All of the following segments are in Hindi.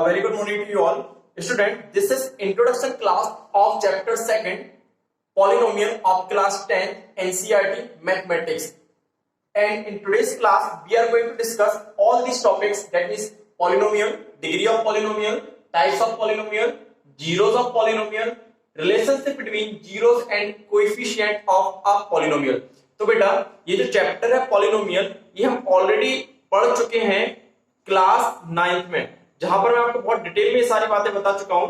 Very good morning to you all. Student, this is introduction class of chapter 2nd, polynomial of class 10 NCERT Mathematics. And in today's class, we are going to discuss all these topics, that is polynomial, degree of polynomial, types of polynomial, zeros of polynomial, relationship between zeros and coefficient of a polynomial. तो बेटा ये जो चैप्टर है पॉलिनोमियल, ये हम ऑलरेडी पढ़ चुके हैं क्लास 9th में, जहां पर मैं आपको बहुत डिटेल में ये सारी बातें बता चुका हूं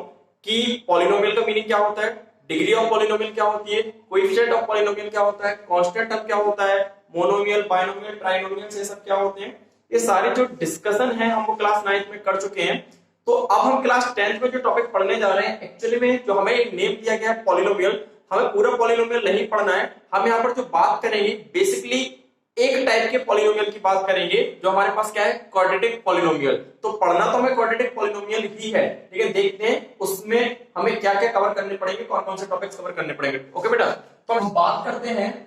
कि पॉलिनोमियल का मीनिंग क्या होता है, डिग्री ऑफ पॉलिनोमियल क्या होती है, कोएफिशिएंट ऑफ पॉलिनोमियल क्या होता है, कांस्टेंट टर्म क्या होता है, मोनोमियल, बाइनोमियल, ट्राइनोमियल, ये सब क्या होते हैं। ये सारी जो डिस्कशन है हम वो क्लास 9th में कर चुके हैं। तो अब हम क्लास 10th में जो टॉपिक पढ़ने जा रहे हैं, एक्चुअली में जो हमें एक नेम दिया गया है पॉलिनोमियल, हमें पूरा पॉलिनोमियल नहीं पढ़ना है। हम यहाँ पर जो बात करेंगे बेसिकली एक टाइप के पॉलिनोमियल की बात करेंगे जो हमारे पास क्या है, क्वाड्रेटिक पॉलिनोमियल। तो पढ़ना तो हमें क्वाड्रेटिक पॉलिनोमियल ही है, ठीक है। देखते हैं उसमें हमें क्या क्या कवर करने पड़ेंगे, कौन कौन से टॉपिक्स कवर करने पड़ेंगे। ओके बेटा, तो हम बात करते हैं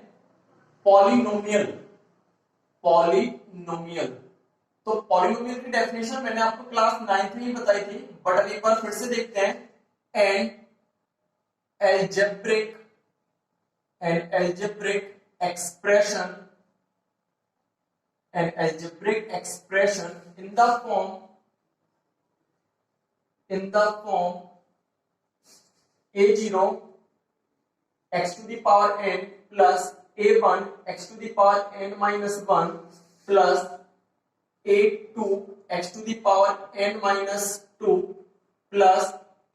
पॉलिनोमियल। पॉलिनोमियल तो पॉलिनोमियल की डेफिनेशन मैंने आपको क्लास 9th में ही बताई थी, बट अब एक बार फिर से देखते हैं। An algebraic expression in the form a0 x to the power n plus a1 x to the power n minus 1 plus a2 x to the power n minus 2 plus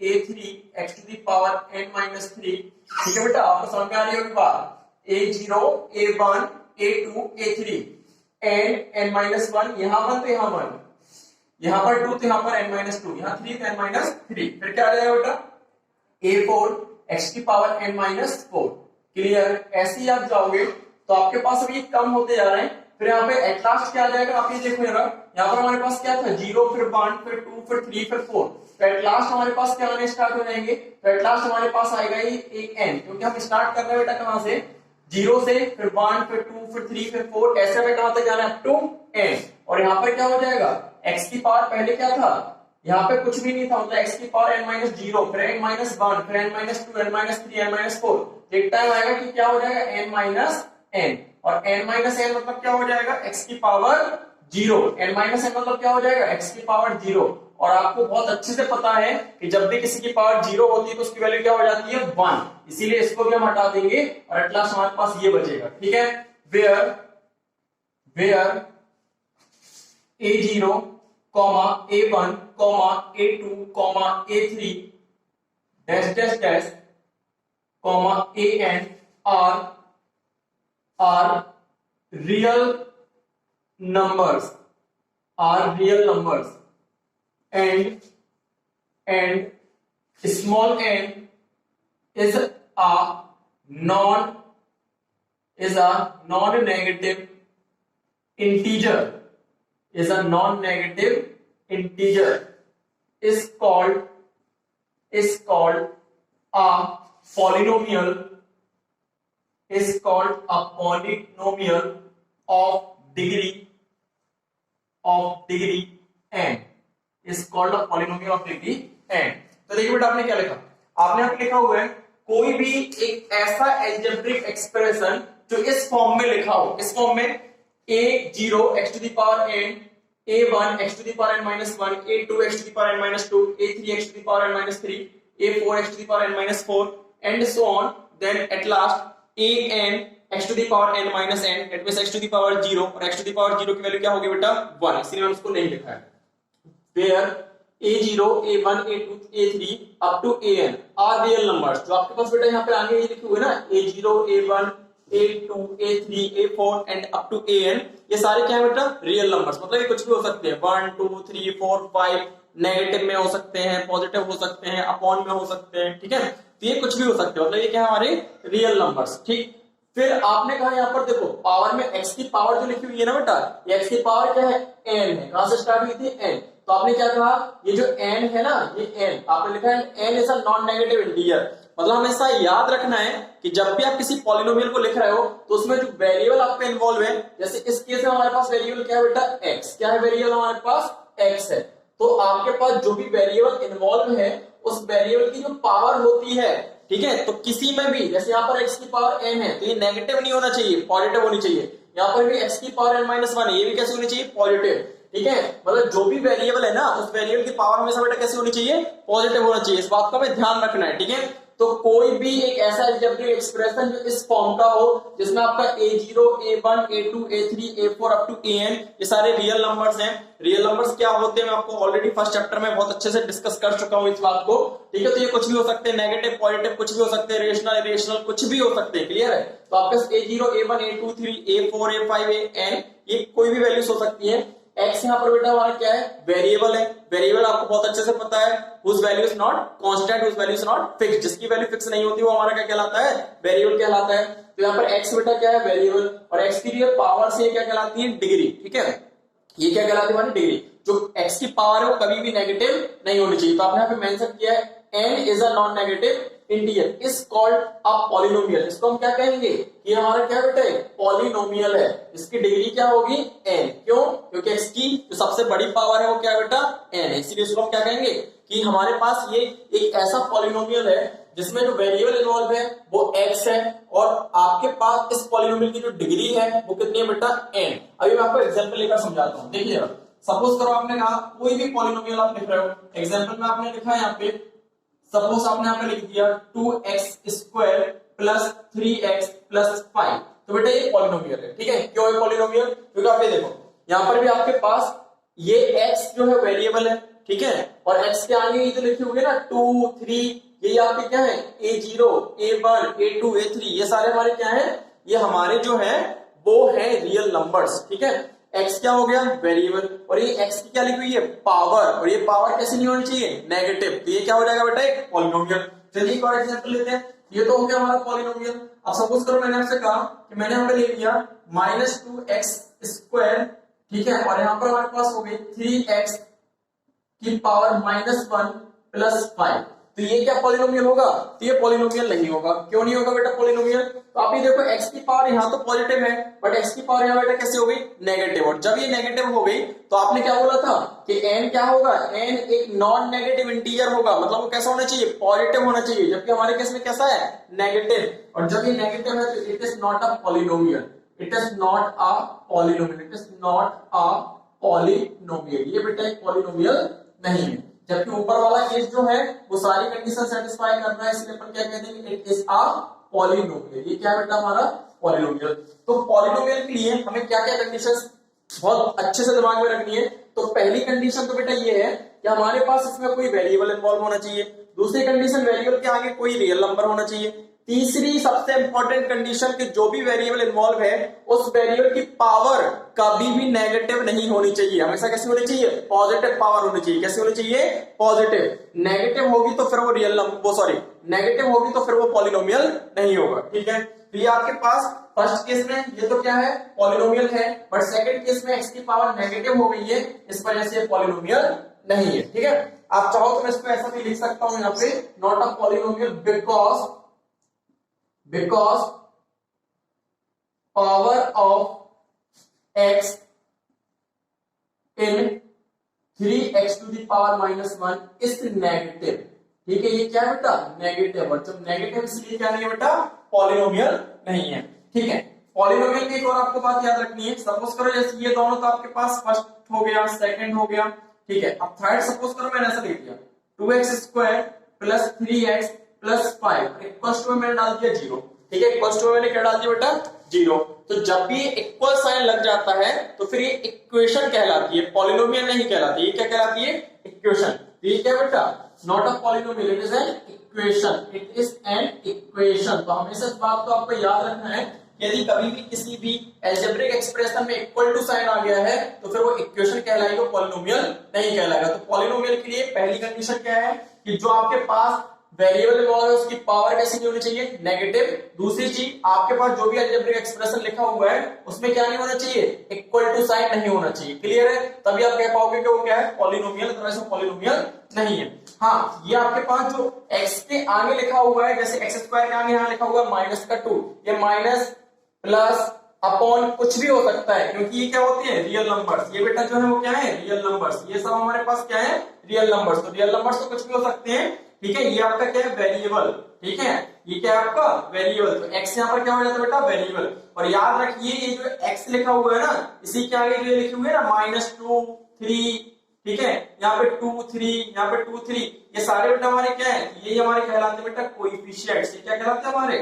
a3 x to the power n minus 3। ठीक है बेटा, आपको समझ में आ रही होगी बात। a0 a1 a2 a3 n minus 1, यहाँ 1 तो यहाँ 1, यहाँ पर 2 तो यहाँ पर n minus 2, यहाँ 3 तो n minus 3। फिर क्या आ जाएगा बेटा, a4 x की पावर n minus 4। क्लियर? ऐसे ही आप जाओगे तो आपके पास अभी कम होते जा रहे हैं। फिर यहाँ पे एट लास्ट क्या आ जाएगा, आप ये देखो जरा, यहाँ पर हमारे पास क्या था, 0 फिर 1 फिर 2 फिर 3 फिर 4। तो एट लास्ट हमारे पास क्या आने स्टार्ट हो जाएंगे, तो एट लास्ट हमारे पास आएगा ये एक n, क्योंकि हम स्टार्ट कर रहे हैं बेटा कहां से, 0 से, फिर 1 फिर 2 फिर 3 फिर 4, ऐसे में कहां तक जाना है, अप टू n। और यहाँ पर क्या हो जाएगा, x की पावर पहले क्या था, यहाँ पे कुछ भी नहीं था, मतलब x की पावर n minus 0 फिर n minus 1 फिर n minus 2 n minus 3 n minus 4। एक टाइम आएगा कि क्या हो जाएगा, n minus n, और n minus n मतलब क्या हो जाएगा, x की पावर 0। n minus n मतलब क्या हो जाएगा, x की पावर 0। और आपको बहुत अच्छे से पता है कि जब भी किसी की पावर 0 होती है तो उसकी वैल्यू क्या हो जाती है, 1। इसीलिए इसको भी हम हटा देंगे और एट लास्ट हमारे पास ये बचेगा। ठीक है, where a0, a1, a2, a3 dash dash dash, an are real numbers, and small n is a non-negative integer, is called a polynomial, of degree n, is called a polynomial of degree n। तो देखिए बेटा, आपने क्या लिखा, आपने यहाँ पे लिखा हुआ है कोई भी एक ऐसा एल्जेब्रिक एक्सप्रेशन जो इस फॉर्म में लिखा हो, इस फॉर्म में a0 x to the power n, a1 x to the power n minus 1, a2 x to the power n minus 2, a3 x to the power n minus 3, a4 x to the power n minus 4 and so on, then at last an x to the power n minus n, that means x to the power 0, और x to the power 0 की वैल्यू क्या होगी बेटा, 1। इसलिए मैंने उसको नहीं लिखा है। where a0 a1 a2 a3 up to an are real numbers। जो आपके पास बेटा यहाँ पे आगे ये लिखे हुए ना, a0 a1 a2 a3 a4 and up to an, ये सारे क्या है बेटा, रियल नंबर्स। मतलब ये कुछ भी हो सकते हैं, 1 2 3 4 5, नेगेटिव में हो सकते हैं, पॉजिटिव हो सकते हैं, अपॉन में हो सकते हैं। ठीक है, तो ये कुछ भी हो सकते हैं, मतलब ये क्या है, हमारे रियल नंबर्स। ठीक, फिर आपने कहा यहाँ पर देखो, पावर में x की पावर जो लिखी हुई है ना बेटा, ये x की पावर क्या है, n है। कहां से स्टार्ट हुई थी, n। तो आपने क्या कहा, ये जो n है ना, ये n आपने लिखा है n is a non negative integer. मतलब हमेशा याद रखना है कि जब भी आप किसी पॉलिनोमियल को लिख रहे हो तो उसमें जो वेरिएबल आपका इन्वॉल्व है, जैसे इस केस में हमारे पास वेरिएबल क्या है बेटा, x। क्या है वेरिएबल हमारे पास, x है। तो आपके पास जो भी वेरिएबल इन्वॉल्व है उस वेरिएबल की जो पावर होती है, ठीक है, तो किसी में भी, जैसे यहाँ पर x की पावर n है तो ये नेगेटिव नहीं होना चाहिए, पॉजिटिव होनी चाहिए। यहाँ पर भी x की पावर n माइनस वन है, ये भी कैसे होनी चाहिए, पॉजिटिव, ठीक है। मतलब जो भी वेरिएबल है ना उस वेरिएबल की पावर हमेशा बेटा कैसे होनी चाहिए, पॉजिटिव होना चाहिए। इस बात को हमें ध्यान रखना है, ठीक है। तो कोई भी एक ऐसा अलजेब्रिक एक्सप्रेशन जो इस फॉर्म का हो, जिसमें आपका a0, a1, a2, a3, a4 up to an, ये सारे रियल नंबर्स हैं। रियल नंबर्स क्या होते हैं मैं आपको ऑलरेडी फर्स्ट चैप्टर में बहुत अच्छे से डिस्कस कर चुका हूं इस बात को, ठीक है। तो ये कुछ भी हो सकते हैं, नेगेटिव पॉजिटिव कुछ भी हो सकते हैं, रेशनल इरेशनल कुछ भी हो सकते हैं, क्लियर है। तो आपके a0, a1, a2, a3, a4, a5, an, ये कोई भी वैल्यूज हो सकती है। x यहाँ पर बेटा हमारा क्या है, वेरिएबल है। वेरिएबल आपको बहुत अच्छे से पता है, whose value is not constant, whose value is not fixed, जिसकी वैल्यू फिक्स नहीं होती वो हमारा क्या कहलाता है, वेरिएबल कहलाता है। तो यहाँ पर x बेटा क्या है, वेरिएबल, और x की पावर से क्या कहलाती है, डिग्री, ठीक है। ये क्या कहलाती है हमारी डिग्री। जो x की पावर है वो कभी भी नेगेटिव नहीं होनी चाहिए। तो आपने यहाँ पे मेंशन किया है n is a non negative integer is called a polynomial। इसको हम क्या कहेंगे, ये हमारा क्या बेटा है, पॉलिनोमियल है। इसकी डिग्री क्या होगी, n। क्यों, क्योंकि x की जो सबसे बड़ी पावर है वो क्या है बेटा, n है, इसीलिए इसको हम क्या कहेंगे कि हमारे पास ये एक ऐसा पॉलिनोमियल है जिसमें जो वेरिएबल इन्वॉल्व है वो x है, और आपके पास इस पॉलिनोमियल की जो डिग्री है वो कितनी है बेटा, n। अभी मैं आपको एग्जांपल लेकर समझाता हूँ। देखिए सपोज करो आपने कहा कोई भी पॉलिनोमियल आप लिख रहे हो, एग्जांपल में आपने लिखा है यहाँ पे, सपोज आपने यहाँ पे लिख दिया 2x square plus 3x plus 5, तो बेटा ये पॉलिनोमियल है, ठीक है। क्यों है पॉलिनोमियल, क्योंकि आप ये देखो यहाँ पर भी आपके पास ये x जो है वेरिएबल है, ठीक है, और x के आगे ये जो लिखे हुए ना 2, 3, ये आपके क्या है, a0, a1, a2, a3, ये सारे हमारे क्या है, ये हमारे जो है वो है रियल नंबर्स, ठीक है। x क्या हो गया, वेरिएबल, और ये x की क्या लिखी हुई है, पावर, और ये पावर कैसी नहीं होनी चाहिए, नेगेटिव। तो ये क्या हो जाएगा बेटा, एक पॉलिनोमियल। चलिए एक और एग्जांपल लेते हैं। ये तो हो गया हमारा पॉलिनोमियल। अब सपोज करो मैंने आपसे कहा कि मैंने यहाँ पे ले लिया -2x स्क्वायर, ठीक है, और यहाँ पर हमारे पास हो गई 3x की पावर -1 प्लस 5, तो ये क्या पॉलिनोमियल होगा, तो ये पॉलिनोमियल नहीं होगा। क्यों नहीं होगा बेटा पॉलिनोमियल, तो आप ये देखो x की पावर यहाँ तो पॉजिटिव है, बट x की पावर यहाँ बेटा कैसे हो गई, नेगेटिव, और जब ये नेगेटिव हो गई तो आपने क्या बोला था कि n क्या होगा, n एक नॉन नेगेटिव इंटीजर होगा, मतलब वो कैसा होना चाहिए, पॉजिटिव होना चाहिए, जबकि हमारे केस में कैसा है, नेगेटिव, और जब ये नेगेटिव है तो it is not a polynomial, it is not a polynomial, it is not a polynomial, ये बेटा एक पॉलिनोमियल नहीं है। जबकि ऊपर वाला केस जो है वो सारी कंडीशन सेटिस्फाई कर रहा है, इसलिए अपन क्या कहते हैं, इट इज अ पॉलिनोमियल। ये क्या है बेटा हमारा पॉलिनोमियल। तो पॉलिनोमियल के लिए हमें क्या क्या कंडीशंस बहुत अच्छे से दिमाग में रखनी है। तो पहली कंडीशन तो बेटा ये है कि हमारे पास इसमें कोई वेरिएबल इन्वॉल्व होना चाहिए। दूसरी कंडीशन, वेरिएबल के आगे कोई रियल नंबर होना चाहिए। तीसरी सबसे इंपॉर्टेंट कंडीशन कि जो भी वेरिएबल इन्वॉल्व है उस वेरिएबल की पावर कभी भी नेगेटिव नहीं होनी चाहिए, हमेशा कैसी होनी चाहिए, पॉजिटिव पावर होनी चाहिए। कैसी होनी चाहिए, पॉजिटिव। नेगेटिव होगी तो फिर वो रियल नंबर, नेगेटिव होगी तो फिर वो पॉलिनोमियल नहीं होगा, ठीक है। तो ये आपके पास फर्स्ट केस में ये तो क्या है, पॉलिनोमियल है, बट सेकंड केस में x की पावर नेगेटिव हो गई है, इस वजह से पॉलिनोमियल नहीं है, ठीक है। आप चाहो तो मैं इसको ऐसा भी लिख सकता हूं यहाँ पे, not a polynomial because power of x in 3x to the power -1 is negative, ठीक है। ये क्या है बेटा, नेगेटिव, और जब नेगेटिव इसलिए क्या नहीं है बेटा, पॉलिनोमियल नहीं है, ठीक है। पॉलिनोमियल की एक और आपको बात याद रखनी है। सपोज करो जैसे ये दोनों तो आपके पास फर्स्ट हो गया, सेकंड हो गया, ठीक है। अब थर्ड सपोज करो मैंने ऐसा लिख दिया 2x square plus 3x plus 5 equal to में मैंने डाल दिया 0, ठीक है। इक्वल टू में मैंने क्या डाल दिया बेटा, 0। तो जब भी इक्वल साइन लग जाता है तो फिर ये इक्वेशन कहलाती है, पॉलिनोमियल नहीं कहलाती। ये क्या कहलाती है, इक्वेशन। तो ये क्या बेटा, not a polynomial, it is an equation, it is an equation. तो हमेशा इस बात को आपको याद रखना है, यदि कभी भी किसी भी अलजेब्रिक एक्सप्रेशन में इक्वल टू साइन आ गया है तो फिर वो इक्वेशन कहलाएगा, पॉलिनोमियल नहीं कहलाएगा। तो पॉलिनोमियल के लिए पहली कंडीशन क्या है कि जो आपके पास वेरिएबल इन्वॉल्व है उसकी पावर कैसी नहीं होनी चाहिए, नेगेटिव। दूसरी चीज, आपके पास जो भी अलजेब्रिक एक्सप्रेशन लिखा हुआ है उसमें क्या नहीं होना चाहिए, इक्वल टू साइन नहीं होना चाहिए, क्लियर है। तभी आप कह पाओगे कि वो क्या है, पॉलिनोमियल, अदरवाइज वो पॉलिनोमियल नहीं है। हाँ, ये आपके पास जो x के आगे लिखा हुआ है, जैसे x स्क्वायर के आगे यहाँ लिखा हुआ है -2, ये माइनस प्लस अपॉन कुछ भी हो सकता है, क्योंकि ये क्या होते हैं रियल नंबर्स। ये बेटा जो है वो क्या है रियल नंबर्स, ये सब हमारे पास क्या है रियल नंबर्स। तो रियल नंबर्स तो कुछ भी हो सकते हैं, ठीक है। ये आपका क्या है वेरिएबल, ठीक है, ये क्या है आपका वेरिएबल। तो x यहाँ पर क्या हो जाता है बेटा वेरिएबल। और याद रखिए ये जो x लिखा हुआ है ना, इसी के आगे जो लिखे हुए है ना -2 3, ठीक है, यहाँ पे 2 3, यहाँ पे 2 3, ये सारे बेटा हमारे क्या है, ये हमारे कहलाते हैं बेटा कोएफिशिएंट्स। ये क्या कहलाते हैं हमारे,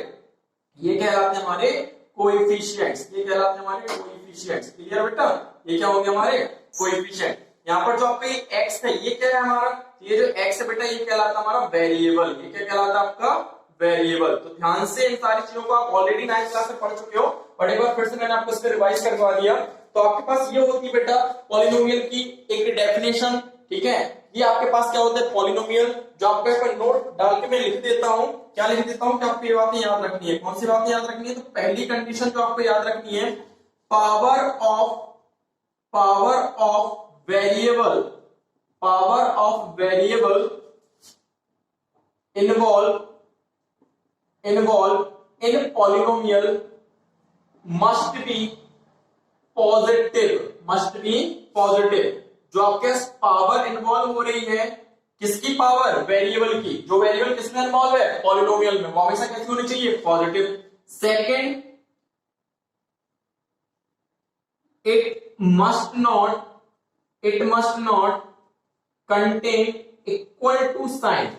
ये कहलाते हैं हमारे कोएफिशिएंट्स, ये कहलाते हैं हमारे कोएफिशिएंट्स। क्लियर बेटा, ये क्या हो गया हमारे कोएफिशिएंट। यहाँ पर जो आपका ये x है, ये क्या है हमारा, ये जो x है बेटा ये कहलाता है हमारा वेरिएबल। ये क्या कहलाता है आपका वेरिएबल। तो ध्यान से इन सारी चीजों को आप ऑलरेडी 9th क्लास में पढ़ चुके हो, बट एक बार फिर से मैंने आपको इस पर रिवाइज करवा दिया। तो आपके पास ये होती है बेटा पॉलिनोमियल की एक डेफिनेशन, ठीक है। ये आपके पास क्या होता है पॉलिनोमियल, जो आपको एक नोट डाल के मैं लिख देता हूं। क्या लिख देता हूं कि आपको ये बातें याद रखनी है। कौन सी बातें याद रखनी है, तो पहली कंडीशन जो आपको याद रखनी है, power of variable, power of variable involve in polynomial must be positive. जो आपके पावर इन्वॉल्व हो रही है, किसकी पावर, वेरिएबल की। जो वेरिएबल किसमें इन्वॉल्व है, पॉलिनोमियल में, वो हमेशा कैसी होनी चाहिए, positive. Second, it must not contain equal to sign,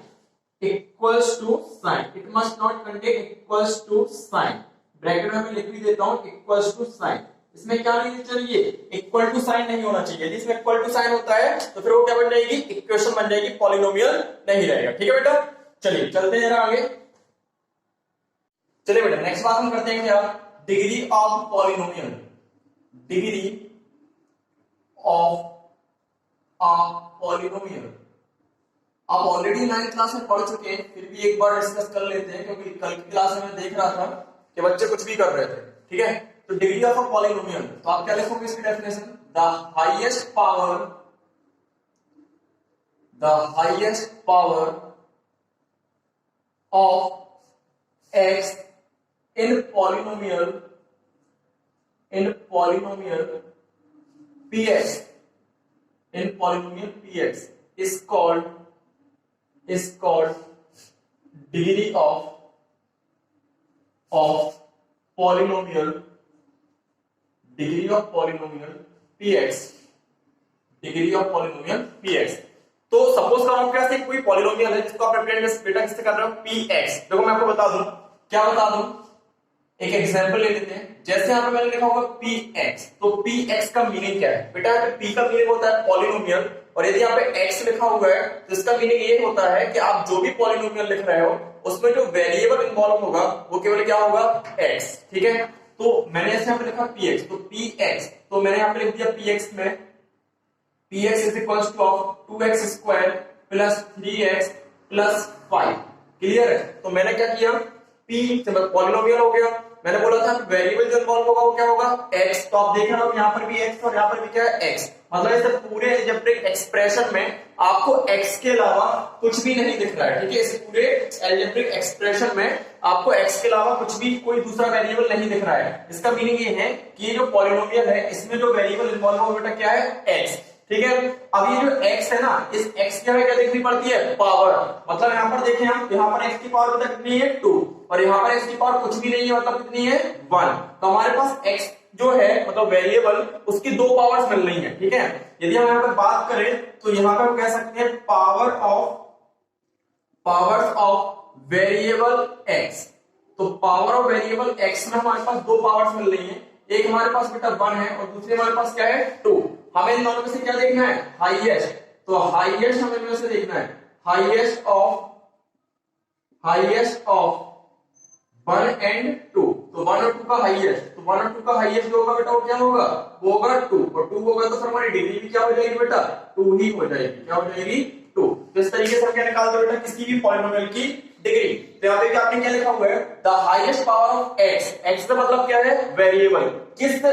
equals to sign. It must not contain equals to sign, bracket में मैं लिख भी देता हूं इक्वल्स टू साइन। इसमें क्या नहीं चाहिए, इक्वल टू साइन नहीं होना चाहिए। यदि इसमें इक्वल टू साइन होता है तो फिर वो क्या बन जाएगी, इक्वेशन बन जाएगी, पॉलिनोमियल नहीं रहेगा। ठीक है बेटा, चलिए चलते हैं जरा आगे। चलिए बेटा नेक्स्ट बात हम करते हैं क्या, degree of polynomial, degree of a polynomial. आप ऑलरेडी 9th क्लास में पढ़ चुके हैं, फिर भी एक बार डिस्कस कर लेते हैं, क्योंकि कल की क्लास में मैं देख रहा था कि बच्चे कुछ भी कर रहे थे। ठीक है, तो डिग्री ऑफ अ पॉलिनोमियल, तो आप क्या लिखोगे इसकी definition, the highest power of x in polynomial px, in polynomial px is called degree of polynomial px, degree of polynomial px। तो सपोज करो आपके पास एक कोई पॉलिनोमियल है जिसको आप रिप्रेजेंट बेटा किससे कर रहे हो, px। देखो मैं आपको बता दूं, क्या बता दूं, एक एग्जांपल ले लेते हैं। जैसे यहां पे मैंने लिखा होगा px, तो px का मीनिंग क्या है बेटा, यहाँ पे p का मीनिंग होता है पॉलिनोमियल, और यदि यहाँ पे x लिखा हुआ है तो इसका मीनिंग ये होता है कि आप जो भी पॉलिनोमियल लिख रहे हो उसमें जो वेरिएबल इन्वॉल्व होगा वो केवल क्या होगा, x। ठीक है, तो मैंने ऐसे यहाँ पे लिखा px, तो px, तो मैंने यहाँ पे लिख दिया px में px is equal to 2x square plus 3x plus 5। Clear है, तो मैंने क्या किया, p पॉलिनोमियल हो गया, मैंने बोला था वेरिएबल जो इन्वॉल्व होगा वो क्या होगा, x। तो आप देख रहे हो यहाँ पर भी x और यहाँ पर भी क्या है, x। मतलब इस पूरे अलजेब्रिक एक्सप्रेशन में आपको x के अलावा कुछ भी नहीं दिख रहा है। ठीक है, इस पूरे अलजेब्रिक एक्सप्रेशन में आपको x के अलावा कुछ भी कोई दूसरा वेरिएबल नहीं दिख रहा है। इसका मीनिंग ये है कि ये जो पॉलिनोमियल है इसमें जो वेरिएबल इन्वॉल्व होगा बेटा क्या है, x। ठीक है, अब ये जो x है ना, इस x की हमें क्या देखनी पड़ती है, पावर। मतलब यहाँ पर देखें हम, यहाँ पर x की पावर बेटा कितनी है, 2, और यहाँ पर x की पावर कुछ भी नहीं है, मतलब कितनी है, 1। तो हमारे पास x जो है मतलब वेरिएबल, उसकी 2 पावर्स मिल रही है। ठीक है, यदि हम यहाँ पर बात करें तो यहाँ पर हम कह सकते हैं पावर्स ऑफ वेरिएबल x। तो पावर ऑफ वेरिएबल x में हमारे पास 2 पावर्स मिल रही है, एक हमारे पास बेटा 1 है और दूसरी हमारे पास क्या है, 2। हमें इन दोनों में से क्या देखना है, हाईएस्ट। तो हाईएस्ट हमें इनमें से देखना है, हाईएस्ट ऑफ 1 एंड 2। तो 1 और 2 का हाईएस्ट, तो 1 और 2 का हाईएस्ट जो होगा बेटा वो क्या होगा, वो होगा 2, और 2 होगा तो फिर हमारी डिग्री भी क्या हो जाएगी बेटा, 2 ही हो जाएगी। क्या हो जाएगी, 2। तो इस तरीके से हम क्या निकालते हैं बेटा, किसी भी पॉलिनोमियल की डिग्री। तो यहाँ पे भी आपने क्या लिखा हुआ है, the highest power of x, x का मतलब क्या है, वेरिएबल, किस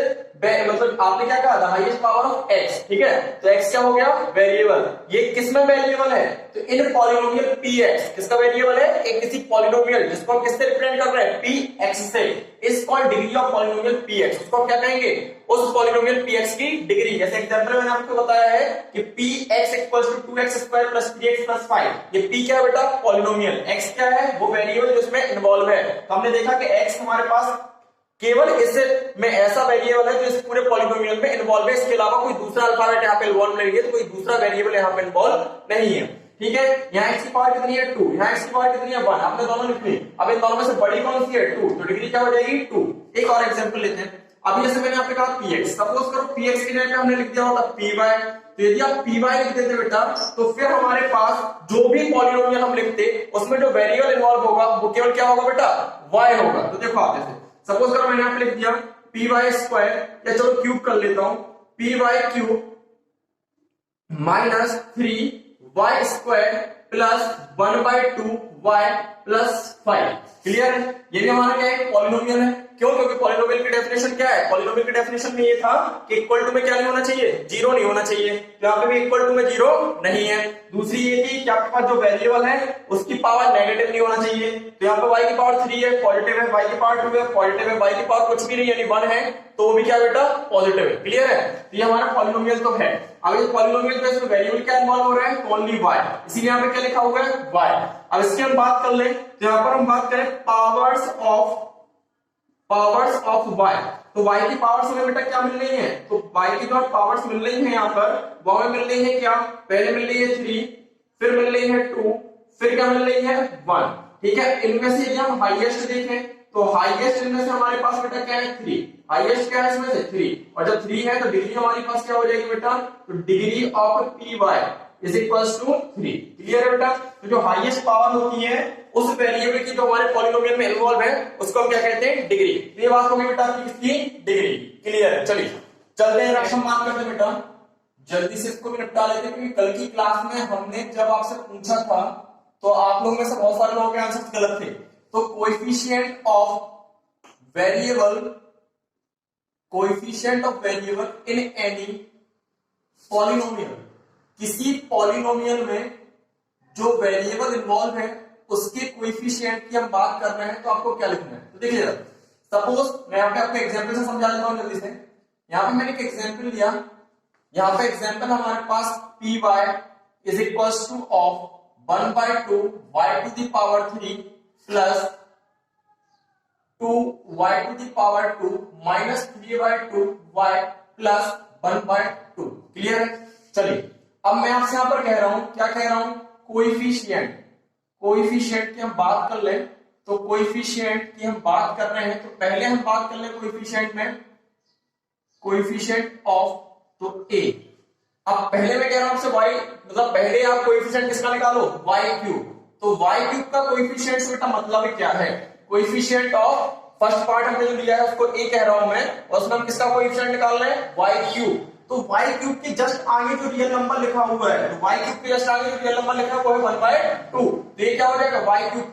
मतलब आपने क्या कहा, the highest power of x, ठीक है, तो एक्स क्या हो गया, वेरिएबल, ये किस में वेरिएबल है, तो इन पॉलिनोमियल पी एक्स, किसका वेरिएबल है, एक किसी पॉलिनोमियल जिसको हम किससे रिप्रेजेंट कर रहे हैं, पी एक्स से, is called degree of polynomial P X, उसको क्या कहेंगे, उस पॉलिनोमियल पी एक्स की डिग्री, जैसे एग्जांपल मैंने आपको बताया है कि P X equals to 2x square plus 3x plus 5, ये पी क्या है बेटा, पॉलिनोमियल, एक्स क्या है, वो वेरिएबल जो इसमें इन्वॉल्व है, तो हमने देखा कि एक्स हमारे पास केवल इस में ऐसा वेरिएबल है जो इस पूरे पॉलिनोमियल में इन्वॉल्व है, इसके अलावा कोई दूसरा अल्फाबेट यहाँ पे इन्वॉल्व नहीं है, तो कोई दूसरा वेरिएबल यहाँ पे इन्वॉल्व नहीं है, ठीक है। यहाँ x की पावर कितनी है 2, यहाँ x की पावर कितनी है 1, आपने दोनों लिख ली, अब इन दोनों में से बड़ी कौन सी है 2, तो डिग्री क्या हो जाएगी 2। एक और एग्जांपल लेते हैं, अभी जैसे मैंने आपको कहा px, सपोज करो px की जगह पे हमने लिख दिया होता py, तो यदि आप py लिख देते बेटा, तो फिर हमारे पास जो भी पॉलिनोमियल हम लिखते उसमें जो वेरिएबल इन्वॉल्व होगा वो केवल क्या होगा बेटा, y होगा। तो देखो आप जैसे सपोज करो मैंने यहाँ पे लिख दिया पी वाई स्क्वायर, या चलो क्यूब कर लेता हूं, P Y cube minus 3y square plus 1/2 y plus 5, clear है, ये भी हमारा क्या है, पॉलिनोमियल है, क्यों, क्योंकि पॉलिनोमियल की डेफिनेशन क्या है, पॉलिनोमियल की डेफिनेशन में ये था कि इक्वल टू में क्या नहीं होना चाहिए, जीरो नहीं होना चाहिए, तो यहाँ पे भी इक्वल टू में जीरो नहीं है। दूसरी ये थी कि आपके पास जो वेरिएबल है उसकी पावर नेगेटिव नहीं होना चाहिए, तो यहाँ पे y की पावर 3 है पॉजिटिव है, y की पावर 2 है पॉजिटिव है, y की पावर कुछ भी नहीं यानी 1 है, तो वो भी क्या बेटा, पॉजिटिव है, क्लियर है, तो ये हमारा पॉलिनोमियल तो है। अब इस पॉलिनोमियल पे इसमें वेरिएबल क्या इन्वॉल्व हो रहा है, ओनली y, इसीलिए यहाँ पे क्या लिखा हुआ है y। अब इसकी हम बात कर ले, तो यहाँ पर हम बात करें पावर्स ऑफ y, तो y की पावर्स हमें बेटा क्या मिल रही है, तो y की जो पावर्स मिल रही है यहाँ पर वो हमें मिल रही है क्या, पहले मिल रही है 3, फिर मिल रही है 2, फिर क्या मिल रही है 1, ठीक है। इनमें से यदि हम हाईएस्ट देखें तो हाईएस्ट इनमें से हमारे पास बेटा क्या है 3, हाईएस्ट क्या है इसमें से 3, और जब 3 है तो डिग्री हमारे पास क्या हो जाएगी बेटा, तो degree of P Y is equals to 3, clear है बेटा। तो जो हाईएस्ट पावर होती है उस वेरिएबल की जो हमारे पॉलिनोमियल में इन्वॉल्व है उसको हम क्या कहते हैं, डिग्री। तो ये बात होगी बेटा आपकी किसकी, डिग्री, क्लियर है। चलिए चलते हैं रिएक्शन मान करते हैं बेटा, जल्दी से इसको भी निपटा लेते हैं, क्योंकि कल की क्लास में हमने जब आपसे पूछा था तो आप लोगों में से बहुत सारे लोगों के आंसर गलत थे। तो coefficient of variable in any polynomial, किसी पॉलिनोमियल में जो वेरिएबल इन्वॉल्व है उसके कोएफिशिएंट की हम बात कर रहे हैं, तो आपको क्या लिखना है, तो देखिए सपोज मैं यहाँ पे आपको एग्जांपल से समझा देता हूँ जल्दी से। यहाँ पे मैंने एक एग्जांपल लिया, यहाँ पे एग्जांपल हमारे पास P Y is equals to of 1/2 y to the power 3 plus 2y to the power 2 minus 3/2 y plus 1/2, clear है। चलिए अब मैं आपसे यहां पर कह रहा हूं, क्या कह रहा हूं, कोएफिशिएंट की हम बात कर ले, तो कोएफिशिएंट की हम बात कर रहे हैं, तो पहले हम बात कर ले कोएफिशिएंट में, कोएफिशिएंट ऑफ तो a। अब पहले मैं कह रहा हूं आपसे y, मतलब पहले आप कोएफिशिएंट किसका निकालो, y क्यूब, तो y क्यूब का कोएफिशिएंट बेटा मतलब क्या है, कोएफिशिएंट ऑफ फर्स्ट पार्ट हमने जो लिया है उसको a कह रहा हूं मैं, और उसमें हम किसका कोएफिशिएंट निकाल रहे हैं, y क्यूब। तो y क्यूब के जस्ट आगे जो रियल नंबर लिखा हुआ है, तो y क्यूब के जस्ट आगे जो रियल नंबर लिखा है वो है 1/2, तो ये क्या हो जाएगा y क्यूब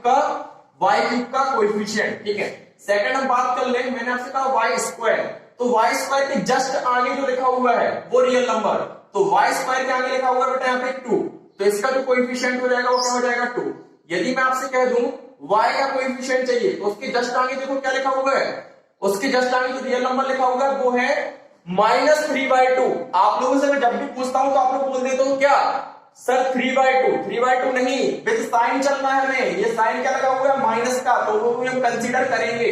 का कोएफिशिएंट, ठीक है। सेकंड हम बात कर ले, मैंने आपसे कहा y स्क्वायर, तो y स्क्वायर के जस्ट आगे जो लिखा हुआ है वो रियल नंबर, तो y स्क्वायर के आगे लिखा हुआ है बेटा यहाँ पे 2, तो इसका जो कोएफिशिएंट हो जाएगा वो क्या हो जाएगा 2। यदि मैं आपसे कह दूं y का कोएफिशिएंट चाहिए, तो उसके जस्ट आगे देखो क्या लिखा हुआ है, उसके जस्ट आगे जो रियल नंबर लिखा हुआ है वो है -3/2। आप लोगों से मैं जब भी पूछता हूं तो आप लोग बोल देते हो क्या सर 3/2 नहीं, विद साइन चलना है हमें, ये साइन क्या लगा हुआ है माइनस का, तो वो भी हम कंसीडर करेंगे,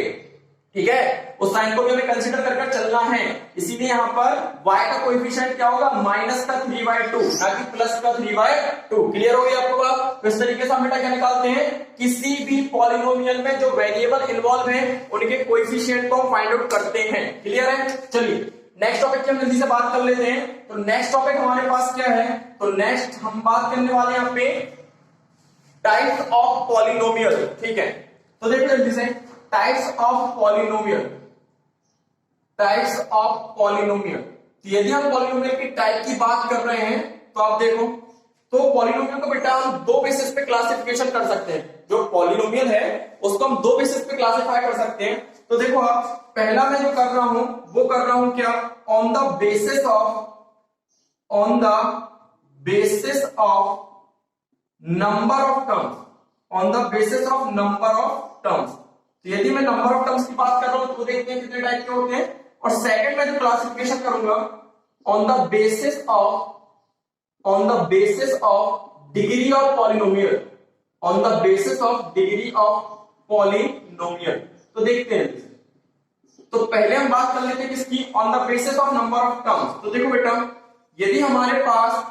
ठीक है, उस साइन को भी हमें कंसीडर करके चलना है, इसीलिए यहाँ पर y का कोएफिशिएंट क्या होगा, माइनस का 3/2 ना कि प्लस का 3/2, क्लियर हो गई आपको बात। तो इस तरीके से हम बेटा क्या निकालते हैं, किसी भी पॉलिनोमियल में जो वेरिएबल इन्वॉल्व है उनके कोएफिशिएंट को हम फाइंड आउट करते हैं, क्लियर है। चलिए नेक्स्ट टॉपिक की हम जल्दी से बात कर लेते हैं। तो नेक्स्ट टॉपिक हमारे पास क्या है, तो नेक्स्ट हम बात करने वाले हैं यहाँ पे टाइप्स ऑफ पॉलिनोमियल, ठीक है। तो देखो जल्दी से टाइप्स ऑफ पॉलिनोमियल, तो यदि हम पॉलिनोमियल की टाइप की बात कर रहे हैं तो आप देखो तो पॉलिनोमियल को बेटा हम दो बेसिस पे क्लासिफिकेशन कर सकते हैं। जो पॉलिनोमियल है उसको हम दो बेसिस पे क्लासिफाई कर सकते हैं। तो देखो आप, पहला मैं जो कर रहा हूं वो कर रहा हूं क्या, on the basis of number of terms, on the basis of number of terms. तो यदि मैं नंबर ऑफ टर्म्स की बात कर रहा हूं तो देखते हैं कितने टाइप के होते हैं। और सेकंड में जो क्लासिफिकेशन करूंगा on the basis of degree of polynomial, on the basis of degree of polynomial. तो देखते हैं, तो पहले हम बात कर लेते हैं किसकी, on the basis of number of terms. तो देखो बेटा, यदि हमारे पास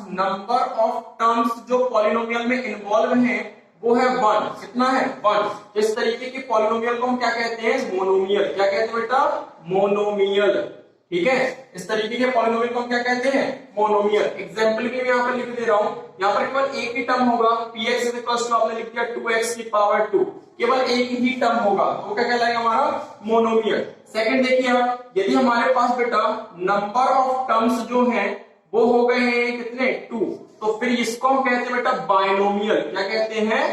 नंबर ऑफ टर्म्स जो पॉलिनोमियल में इन्वॉल्व हैं वो है 1, कितना है 1। तो इस तरीके के पॉलिनोमियल को हम क्या कहते हैं, मोनोमियल। क्या कहते हैं बेटा, मोनोमियल। ठीक है, इस तरीके के पॉलिनोमियल को हम क्या कहते हैं, मोनोमियल। एग्जांपल के लिए यहां पर लिख दे रहा हूं, यहां पर केवल एक ही टर्म होगा, px आपने लिख दिया 2x की पावर 2, केवल एक ही टर्म होगा, तो वो क्या कहलाएगा हमारा मोनोमियल। सेकंड देखिए आप, यदि हमारे पास बेटा नंबर ऑफ टर्म्स जो हैं वो हो गए हैं कितने, 2, तो फिर इसको हम कहते हैं बेटा बायनोमियल। क्या कहते हैं,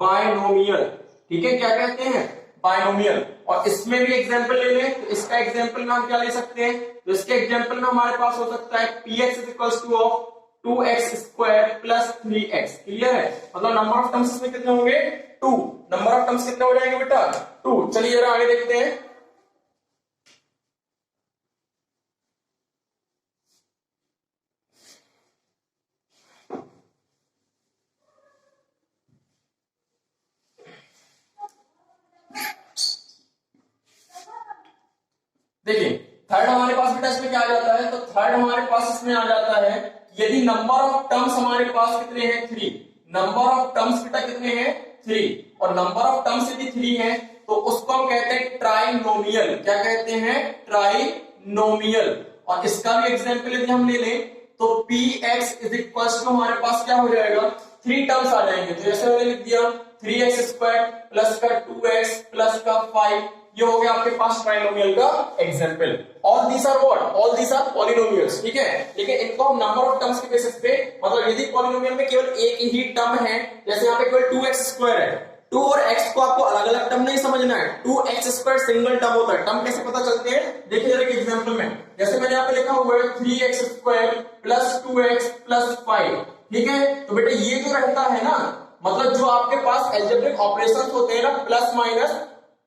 बायनोमियल। ठीक है, क्या कहते हैं, बायनोमियल। और इसमें भी एग्जांपल ले लें, तो इसका एग्जांपल में हम क्या ले सकते हैं, तो इसके एग्जांपल में हमारे पास हो सकता है px = 2x square plus 3x। Clear है, मतलब नंबर ऑफ टर्म्स इसमें कितने होंगे, 2। नंबर ऑफ टर्म्स कितने हो जाएंगे बेटा, 2। चलिए जरा आगे देखते हैं। देखिए थर्ड हमारे पास बेटा इसमें क्या आ जाता है, तो थर्ड हमारे पास इसमें आ जाता है यदि नंबर ऑफ टर्म्स हमारे पास कितने हैं, 3। नंबर ऑफ टर्म्स बेटा कितने हैं, 3। और नंबर ऑफ टर्म्स यदि 3 है तो उसको हम कहते हैं ट्राइनोमियल। क्या कहते हैं, ट्राइनोमियल। और इसका भी एग्जांपल यदि हम ले लें तो px = हमारे पास क्या हो जाएगा, 3 टर्म्स आ जाएंगे। तो जैसे मैंने लिख दिया 3x² प्लस का 2x प्लस का 5, ये हो गया आपके पास ट्राइनोमियल का example. All these are what, all these are polynomials. ठीक है, लेकिन इनको हम नंबर ऑफ टर्म्स के बेसिस पे, मतलब यदि पॉलिनोमियल में केवल एक ही टर्म है, जैसे यहाँ पे केवल 2x² है, 2 और x को आपको अलग अलग टर्म नहीं समझना है, 2x² सिंगल टर्म होता है। टर्म कैसे पता चलते हैं, देखिए जरा एग्जांपल में, जैसे मैंने यहाँ पे लिखा हुआ है 3x² प्लस 2x प्लस 5। ठीक है, तो बेटा ये जो रहता है ना, मतलब जो आपके पास अलजेब्रिक ऑपरेशंस होते हैं ना, प्लस माइनस,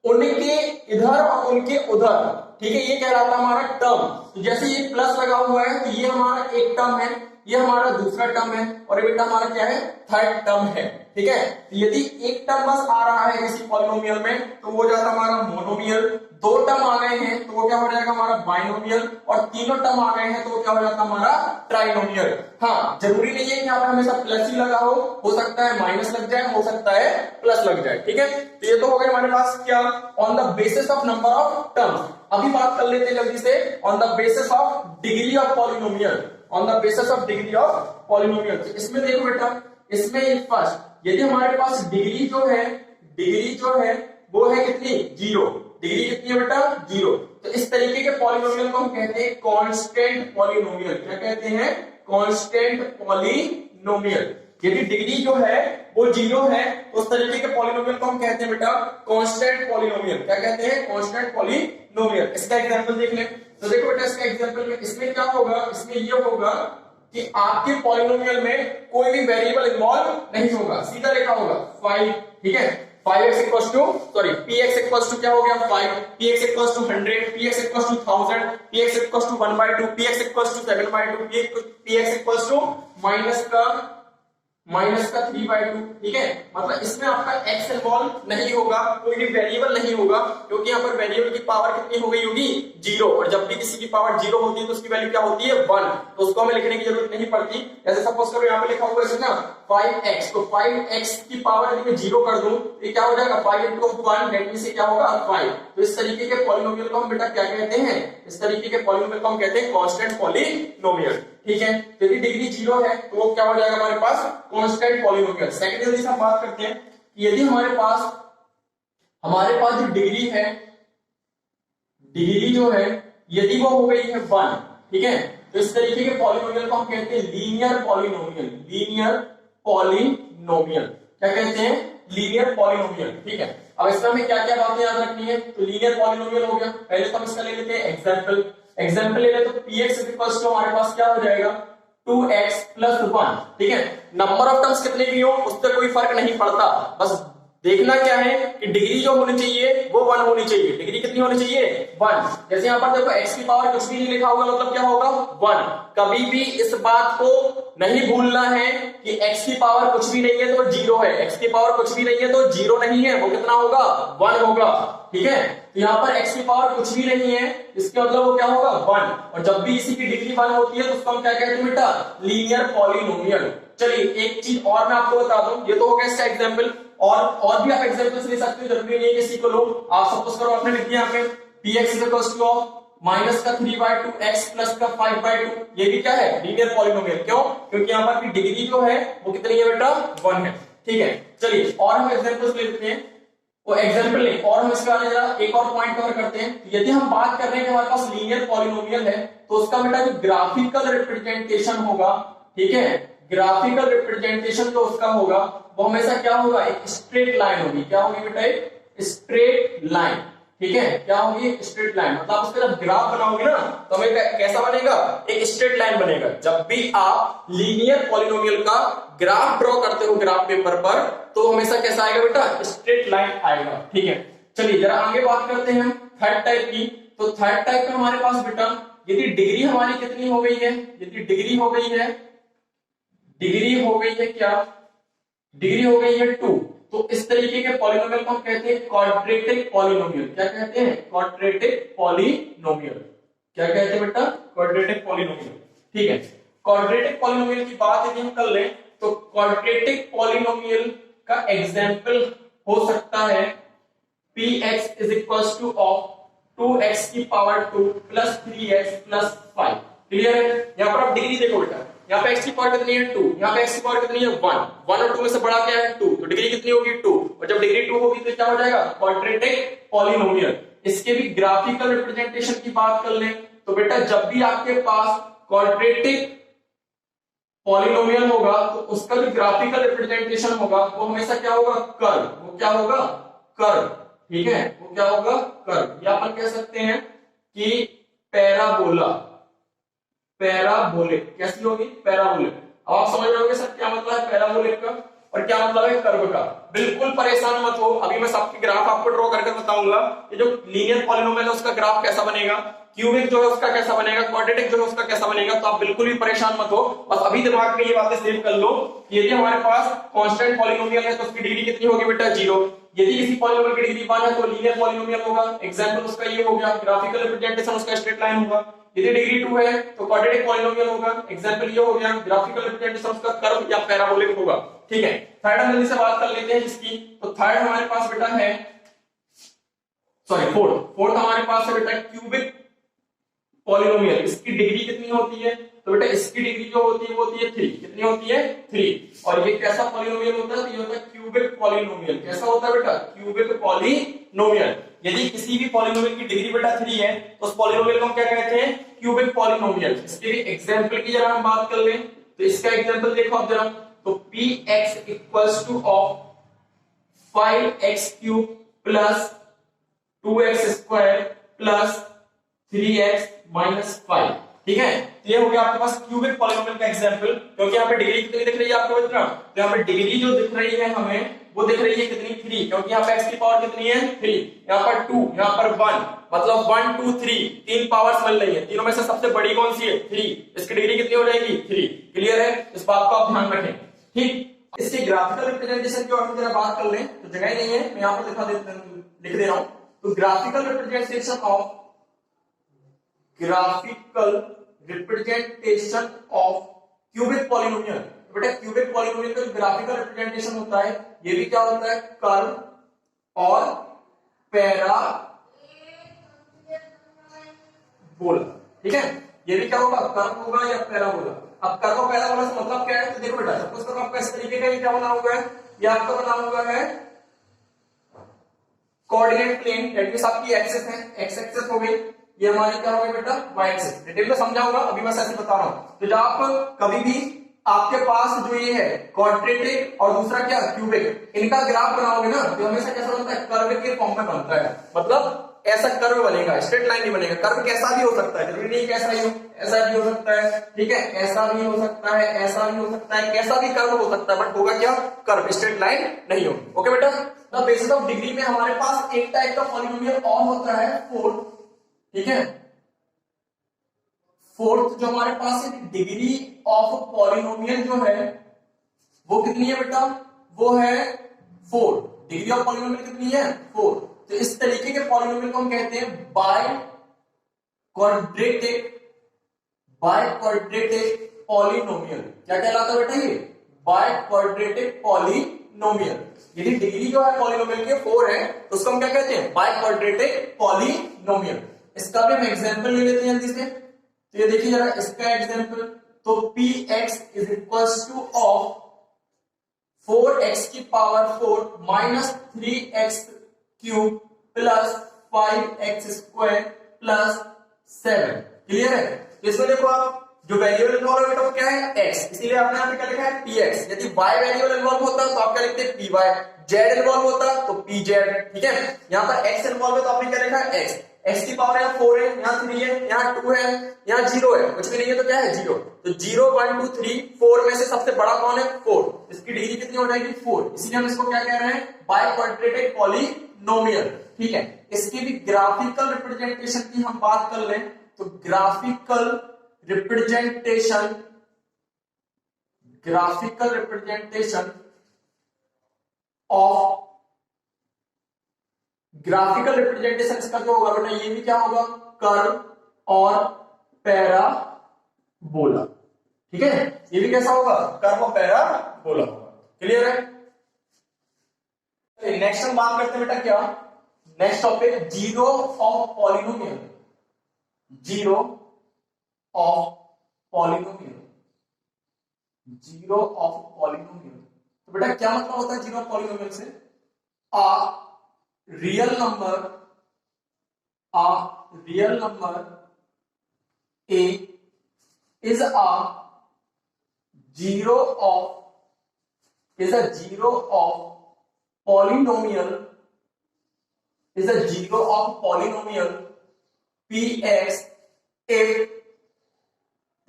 उनके इधर और उनके उधर। ठीक है, ये कह रहा था हमारा टर्म। तो जैसे ये प्लस लगा हुआ है तो ये हमारा एक टर्म है, ये हमारा दूसरा टर्म है, और ये बेटा हमारा क्या है, थर्ड टर्म है। ठीक है, तो यदि एक टर्म बस आ रहा है किसी पॉलिनोमियल में तो वो जाता हमारा मोनोमियल, 2 टर्म आ गए हैं तो वो क्या हो जाएगा हमारा बाइनोमियल, और तीनों टर्म आ गए हैं तो वो क्या हो जाता हमारा ट्राइनोमियल। हाँ, जरूरी नहीं है कि यहाँ पर हमेशा प्लस ही लगा हो सकता है माइनस लग जाए, हो सकता है प्लस लग जाए। ठीक है, तो ये तो हो गए हमारे पास क्या, on the basis of number of terms. अभी बात कर लेते हैं जल्दी से on the basis of degree of polynomial, on the basis of degree of polynomial. इसमें देखो बेटा, इसमें फर्स्ट यदि हमारे पास डिग्री जो है वो है कितनी, 0। डिग्री कितनी है बेटा, 0। तो इस तरीके के पॉलिनोमियल को हम कहते हैं कांस्टेंट पॉलिनोमियल। क्या कहते हैं, कांस्टेंट पॉलिनोमियल। यदि डिग्री जो है वो 0 है तो उस तरीके के पॉलिनोमियल को हम कहते हैं बेटा कांस्टेंट पॉलिनोमियल। क्या कहते हैं, कांस्टेंट पॉलिनोमियल। इसका एग्जांपल देख लें, तो देखो बेटा इसका एग्जांपल में इसमें क्या होगा, इसमें ये होगा कि आपके पॉलिनोमियल में कोई भी वेरिएबल इन्वॉल्व नहीं होगा, सीधा लिखा होगा 5। ठीक है, 5x px क्या हो गया 5, px 100, px 1000, px 1/2, px 7/2, px minus का 3/2। ठीक है, मतलब इसमें आपका x इन्वॉल्व नहीं होगा, कोई भी वेरिएबल नहीं होगा, क्योंकि यहाँ पर वेरिएबल की पावर कितनी हो गई होगी, 0। और जब भी किसी की पावर 0 होती है तो उसकी वैल्यू क्या होती है, 1। तो उसको हमें लिखने की जरूरत नहीं पड़ती। जैसे सपोज करो यहाँ पे लिखा हुआ है ना 5x, तो 5x की पावर यदि मैं 0 कर दूं तो ये क्या हो जाएगा, 5 × 1, दैट मींस क्या होगा 5। तो इस तरीके के पॉलिनोमियल को हम बेटा क्या कहते हैं, इस तरीके के पॉलिनोमियल को हम कहते हैं कांस्टेंट पॉलिनोमियल। ठीक है, तो यदि डिग्री 0 है तो वो क्या हो जाएगा हमारे पास, कांस्टेंट पॉलिनोमियल। सेकंड जल्दी से हम बात करते हैं कि यदि हमारे पास जो डिग्री है, डिग्री जो है यदि वो हो गई है 1, ठीक है, तो इस तरीके के पॉलिनोमियल को हम कहते हैं लीनियर पॉलिनोमियल। लीनियर पॉलिनोमियल क्या कहते हैं? Linear polynomial. ठीक है, अब इसमें हमें क्या क्या बातें याद रखनी है? तो लीनियर पॉलिनोमियल हो गया, पहले तो हम इसका ले लेते हैं एग्जांपल। एग्जांपल ले ले तो px इक्वल्स टू हमारे पास क्या हो जाएगा? 2x plus 1। ठीक है, नंबर ऑफ टर्म्स कितने भी हो उससे कोई फर्क नहीं पड़ता, बस देखना क्या है कि डिग्री जो होनी चाहिए वो 1 होनी चाहिए। डिग्री कितनी होनी चाहिए? 1। जैसे यहां पर देखो x की पावर कुछ भी नहीं लिखा होगा, मतलब क्या होगा? 1। कभी भी इस बात को नहीं भूलना है कि x की पावर कुछ भी नहीं है तो 0 है, x की पावर कुछ भी नहीं है तो 0 नहीं है, वो कितना होगा? 1 होगा। ठीक है, तो यहाँ पर x की पावर कुछ भी नहीं है, इसका मतलब वो क्या होगा? 1। और जब भी इसी की डिग्री 1 होती है तो उसको हम क्या कहते हैं बेटा? Linear polynomial. चलिए एक चीज और मैं आपको बता दूं, ये तो हो गया इसका एग्जांपल, और भी आप एग्जांपल्स ले सकते हो, जरूरी नहीं है किसी को लो। आप सपोज करो आपने लिख दिया यहाँ पे px इक्वल्स टू माइनस का 3/2 x प्लस का 5/2, ये भी क्या है? Linear polynomial. क्यों? क्योंकि यहाँ पर डिग्री जो है वो कितनी है बेटा? 1 है। ठीक है, चलिए और हम एग्जांपल्स ले लेते हैं, वो एग्जांपल नहीं, और हम इसके बारे में जरा एक और पॉइंट कवर करते हैं। यदि हम बात कर रहे हैं कि हमारे पास लीनियर पॉलिनोमियल है तो उसका बेटा जो ग्राफिकल रिप्रेजेंटेशन होगा, ठीक है, ग्राफिकल रिप्रेजेंटेशन जो उसका होगा वो हमेशा क्या होगा? एक स्ट्रेट लाइन होगी। क्या होगी बेटा? एक स्ट्रेट लाइन। ठीक है, क्या होगी? Straight line. मतलब उसका जब ग्राफ बनाओगे ना तो हमें कैसा बनेगा? एक स्ट्रेट लाइन बनेगा। जब भी आप लीनियर पॉलिनोमियल का ग्राफ ड्रॉ करते हो ग्राफ पेपर पर तो हमेशा कैसा आएगा बेटा? स्ट्रेट लाइन आएगा। ठीक है, चलिए जरा आगे बात करते हैं हम थर्ड टाइप की। तो थर्ड टाइप में हमारे पास बेटा यदि डिग्री हमारी कितनी हो गई है? यदि डिग्री हो गई है, डिग्री हो गई है क्या? डिग्री हो गई है 2, तो इस तरीके के पॉलिनोमियल को हम कहते हैं क्वाड्रेटिक पॉलिनोमियल। क्या कहते हैं? Quadratic polynomial. क्या कहते हैं बेटा? Quadratic polynomial. ठीक है, क्वाड्रेटिक पॉलिनोमियल की बात यदि हम कर लें तो क्वाड्रेटिक पॉलिनोमियल का एग्जांपल हो सकता है px is equals to of 2x की power 2 plus 3x plus 5। Clear है? यहां पर आप डिग्री देखो बेटा, यहाँ पे x की पावर कितनी है? 2, यहाँ पे x की पावर कितनी है? 1। 1 और 2 में से बड़ा क्या है? 2, तो डिग्री कितनी होगी? 2। और जब डिग्री 2 होगी तो क्या हो जाएगा? Quadratic polynomial. इसके भी ग्राफिकल रिप्रेजेंटेशन की बात कर लें तो बेटा जब भी आपके पास क्वाड्रेटिक पॉलिनोमियल होगा तो उसका भी ग्राफिकल रिप्रेजेंटेशन होगा, वो हमेशा क्या होगा? कर्व। वो क्या होगा? कर्व। ठीक है, वो क्या होगा? कर्व। या अपन कह सकते हैं कि पैराबोला। पैराबोलिक कैसी होगी? पैराबोलिक। अब आप समझ रहे होंगे सर क्या मतलब है पैराबोलिक का और क्या मतलब है कर्व का। बिल्कुल परेशान मत हो, अभी मैं सबके ग्राफ आपको ड्रॉ करके बताऊंगा। ये जो लीनियर पॉलिनोमियल है उसका ग्राफ कैसा बनेगा, क्यूबिक जो है उसका कैसा बनेगा, क्वाड्रेटिक जो है उसका कैसा बनेगा, तो आप बिल्कुल भी परेशान मत हो, बस अभी दिमाग में ये बातें सेव कर लो कि यदि हमारे पास कांस्टेंट पॉलिनोमियल है तो उसकी डिग्री कितनी होगी बेटा? 0। यदि किसी पॉलिनोमियल की डिग्री 1 है तो लीनियर पॉलिनोमियल होगा। एग्जांपल उसका ये हो गया, ग्राफिकल रिप्रेजेंटेशन उसका स्ट्रेट लाइन होगा। यदि डिग्री 2 है तो क्वाड्रेटिक पॉलिनोमियल होगा। एग्जांपल ये हो गया, ग्राफिकल रिप्रेजेंटेशन उसका कर्व या पैराबोलिक होगा। ठीक है, थर्ड हम जल्दी से बात कर लेते हैं इसकी। तो थर्ड हमारे पास बेटा है, सॉरी फोर्थ हमारे पास है बेटा क्यूबिक पॉलिनोमियल। इसकी डिग्री कितनी होती है? तो बेटा इसकी डिग्री जो होती है वो होती है 3। कितनी होती है? 3। और ये कैसा पॉलिनोमियल होता है? तो ये होता है क्यूबिक पॉलिनोमियल। कैसा होता है बेटा? Cubic polynomial. यदि किसी भी पॉलिनोमियल की डिग्री बेटा 3 है तो उस पॉलिनोमियल को हम क्या कहते हैं? Cubic polynomial. इसके भी एग्जांपल की जरा हम बात कर लें तो इसका एग्जांपल देखो आप जरा, तो px equals to of 5x³ plus 2x square plus 3x minus 5। ठीक है, तो ये हो गया आपके पास क्यूबिक पॉलिनोमियल का एग्जांपल। क्योंकि यहाँ पे डिग्री कितनी दिख रही है आपको बच्चों? तो यहाँ पे डिग्री जो दिख रही है हमें वो दिख रही है कितनी? 3। क्योंकि यहाँ पे x की पावर कितनी है? 3। यहाँ पर 2, यहाँ पर 1, मतलब 1 2 3 तीन पावर्स मिल रही है। तीनों में से सबसे बड़ी कौन सी है? 3। इसकी डिग्री कितनी हो जाएगी? 3। क्लियर है? इस बात को आप ध्यान रखें। ठीक, इसके ग्राफिकल रिप्रेजेंटेशन की और जरा बात कर लें तो जगह नहीं है, मैं यहाँ पर लिख दे रहा हूं। तो graphical representation of cubic polynomial. बेटा क्यूबिक पॉलिनोमियल का ग्राफिकल रिप्रेजेंटेशन होता है, ये भी क्या होता है? कर्व और पैराबोला। ठीक है, ये भी क्या होगा? कर्व होगा या पैराबोला। अब कर्व और पैराबोला से मतलब क्या है? तो देखो बेटा सपोज करो आपका इस तरीके का ये क्या बना हुआ है? ये आपका बना हुआ है कोऑर्डिनेट प्लेन, दैट मींस आपकी एक्सिस है, एक्स एक्सिस हो गई। ये हमारी क्या होगी बेटा y एक्सिस। डिटेल में समझाऊंगा, अभी बस ऐसे बता रहा हूं। तो जब आप कभी भी आपके पास जो ये है क्वाड्रेटिक और दूसरा क्या क्यूबिक, इनका ग्राफ बनाओगे ना तो हमेशा कैसा बनता है, कर्व के फॉर्म में बनता है। मतलब ऐसा कर्व बनेगा, स्ट्रेट लाइन नहीं बनेगा। कर्व कैसा भी हो सकता है, जरूरी नहीं कैसा ही हो, ऐसा भी हो सकता है, ठीक है, ऐसा भी हो सकता है, ऐसा भी हो सकता है, कैसा भी कर्व हो सकता है, बट होगा क्या, कर्व, स्ट्रेट लाइन नहीं होगी। ओके बेटा। द बेसिस ऑफ डिग्री में हमारे पास एक टाइप का पॉलिनोमियल और होता है फोर्थ, ठीक है। फोर्थ जो हमारे पास है, डिग्री ऑफ पॉलिनोमियल जो है वो कितनी है बेटा, वो है 4। डिग्री ऑफ पॉलिनोमियल कितनी है, 4। तो इस तरीके के पॉलिनोमियल को हम कहते हैं बाय क्वाड्रेटिक पॉलिनोमियल। क्या कहलाता है बेटा ये, बाय क्वाड्रेटिक पॉलिनोमियल। यदि डिग्री जो है पॉलिनोमियल के 4 है तो उसको हम क्या कहते हैं, बाय क्वाड्रेटिक पॉलिनोमियल। इसका भी हम एग्जांपल ले लेते हैं जल्दी से। तो ये देखिए जरा इसका एग्जांपल, तो px is equals to of 4x की power 4 minus 3x cube plus 5x square plus 7। Clear है। तो इसमें देखो आप जो वेरिएबल इन्वॉल्व है वो क्या है, x, इसीलिए आपने यहाँ पे क्या लिखा है px। यदि y वेरिएबल इन्वॉल्व होता तो आप क्या लिखते हैं py, z इन्वॉल्व होता तो pz, ठीक है। यहाँ पर x इन्वॉल्व है तो आपने क्या लिखा है x। x की पावर यहाँ 4 है, यहाँ 3 है, यहाँ 2 है, यहाँ 0 है, कुछ भी नहीं है तो क्या है 0। तो 0 1 2 3 4 में से सबसे बड़ा कौन है, 4। इसकी डिग्री कितनी हो जाएगी, 4। इसीलिए हम इसको क्या कह रहे हैं, बाय क्वाड्रेटिक पॉलिनोमियल, ठीक है। इसकी भी ग्राफिकल रिप्रेजेंटेशन की हम बात कर लें तो graphical representation of graphical representation इसका जो होगा बेटा, ये भी क्या होगा, कर्व और पैराबोला, ठीक है। ये भी कैसा होगा, कर्व और पैराबोला होगा। क्लियर है। नेक्स्ट हम बात करते हैं बेटा क्या, next topic zero of polynomial. Zero of polynomial, zero of polynomial. तो बेटा क्या मतलब होता है जीरो ऑफ पॉलिनोमियल से, real number a is a zero of polynomial px if